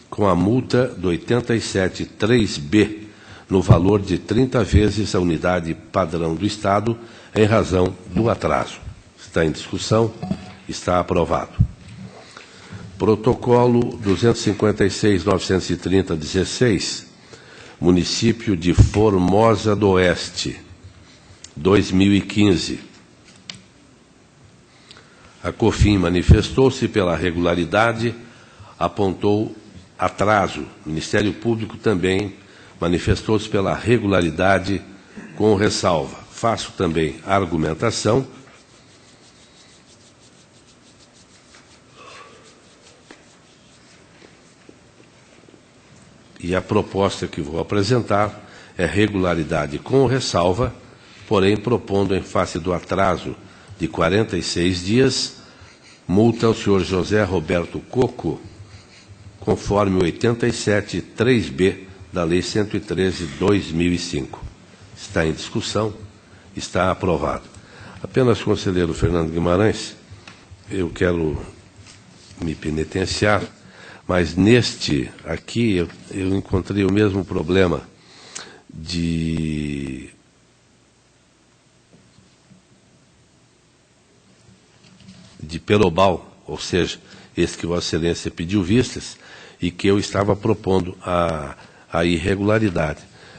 com a multa do 87.3b, no valor de 30 vezes a unidade padrão do Estado, em razão do atraso. Está em discussão, está aprovado. Protocolo 256.930/16, município de Formosa do Oeste, 2015. A COFIN manifestou-se pela regularidade, apontou atraso. O Ministério Público também manifestou-se pela regularidade, com ressalva. Faço também a argumentação e a proposta que vou apresentar é regularidade com ressalva, porém propondo, em face do atraso de 46 dias, multa ao senhor José Roberto Coco, conforme o 87.3b da Lei 113/2005. Está em discussão, está aprovado. Apenas, conselheiro Fernando Guimarães, eu quero me penitenciar, mas neste aqui eu encontrei o mesmo problema de Perobal, ou seja, esse que Vossa Excelência pediu vistas e que eu estava propondo a irregularidade.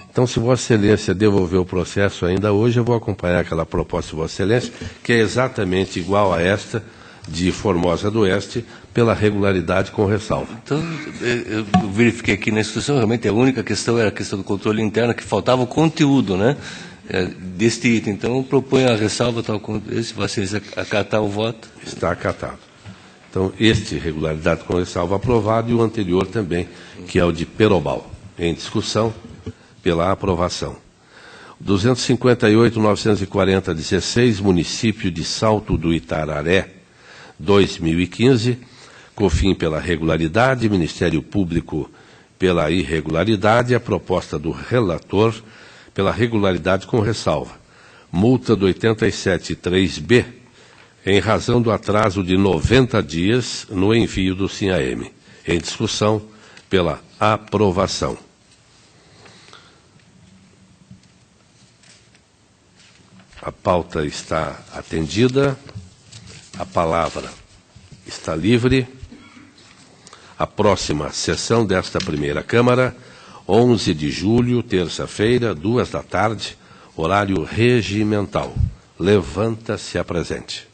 Então, se Vossa Excelência devolver o processo ainda hoje, eu vou acompanhar aquela proposta de Vossa Excelência, que é exatamente igual a esta de Formosa do Oeste, pela regularidade com ressalva. Então, eu verifiquei aqui na instrução, realmente a única questão era a questão do controle interno, que faltava o conteúdo, né, deste item. Então, eu proponho a ressalva, tal como esse, vocês acatar o voto. Está acatado. Então, este, regularidade com ressalva, aprovado, e o anterior também, que é o de Perobal. Em discussão, pela aprovação. 258.940/16, município de Salto do Itararé, 2015, COFIN pela regularidade, Ministério Público pela irregularidade, a proposta do relator pela regularidade com ressalva. Multa do 87.3b, em razão do atraso de 90 dias no envio do SINAM. Em discussão, pela aprovação. A pauta está atendida, a palavra está livre. A próxima sessão desta primeira Câmara, 11 de julho, terça-feira, 14h, horário regimental. Levanta-se a presente.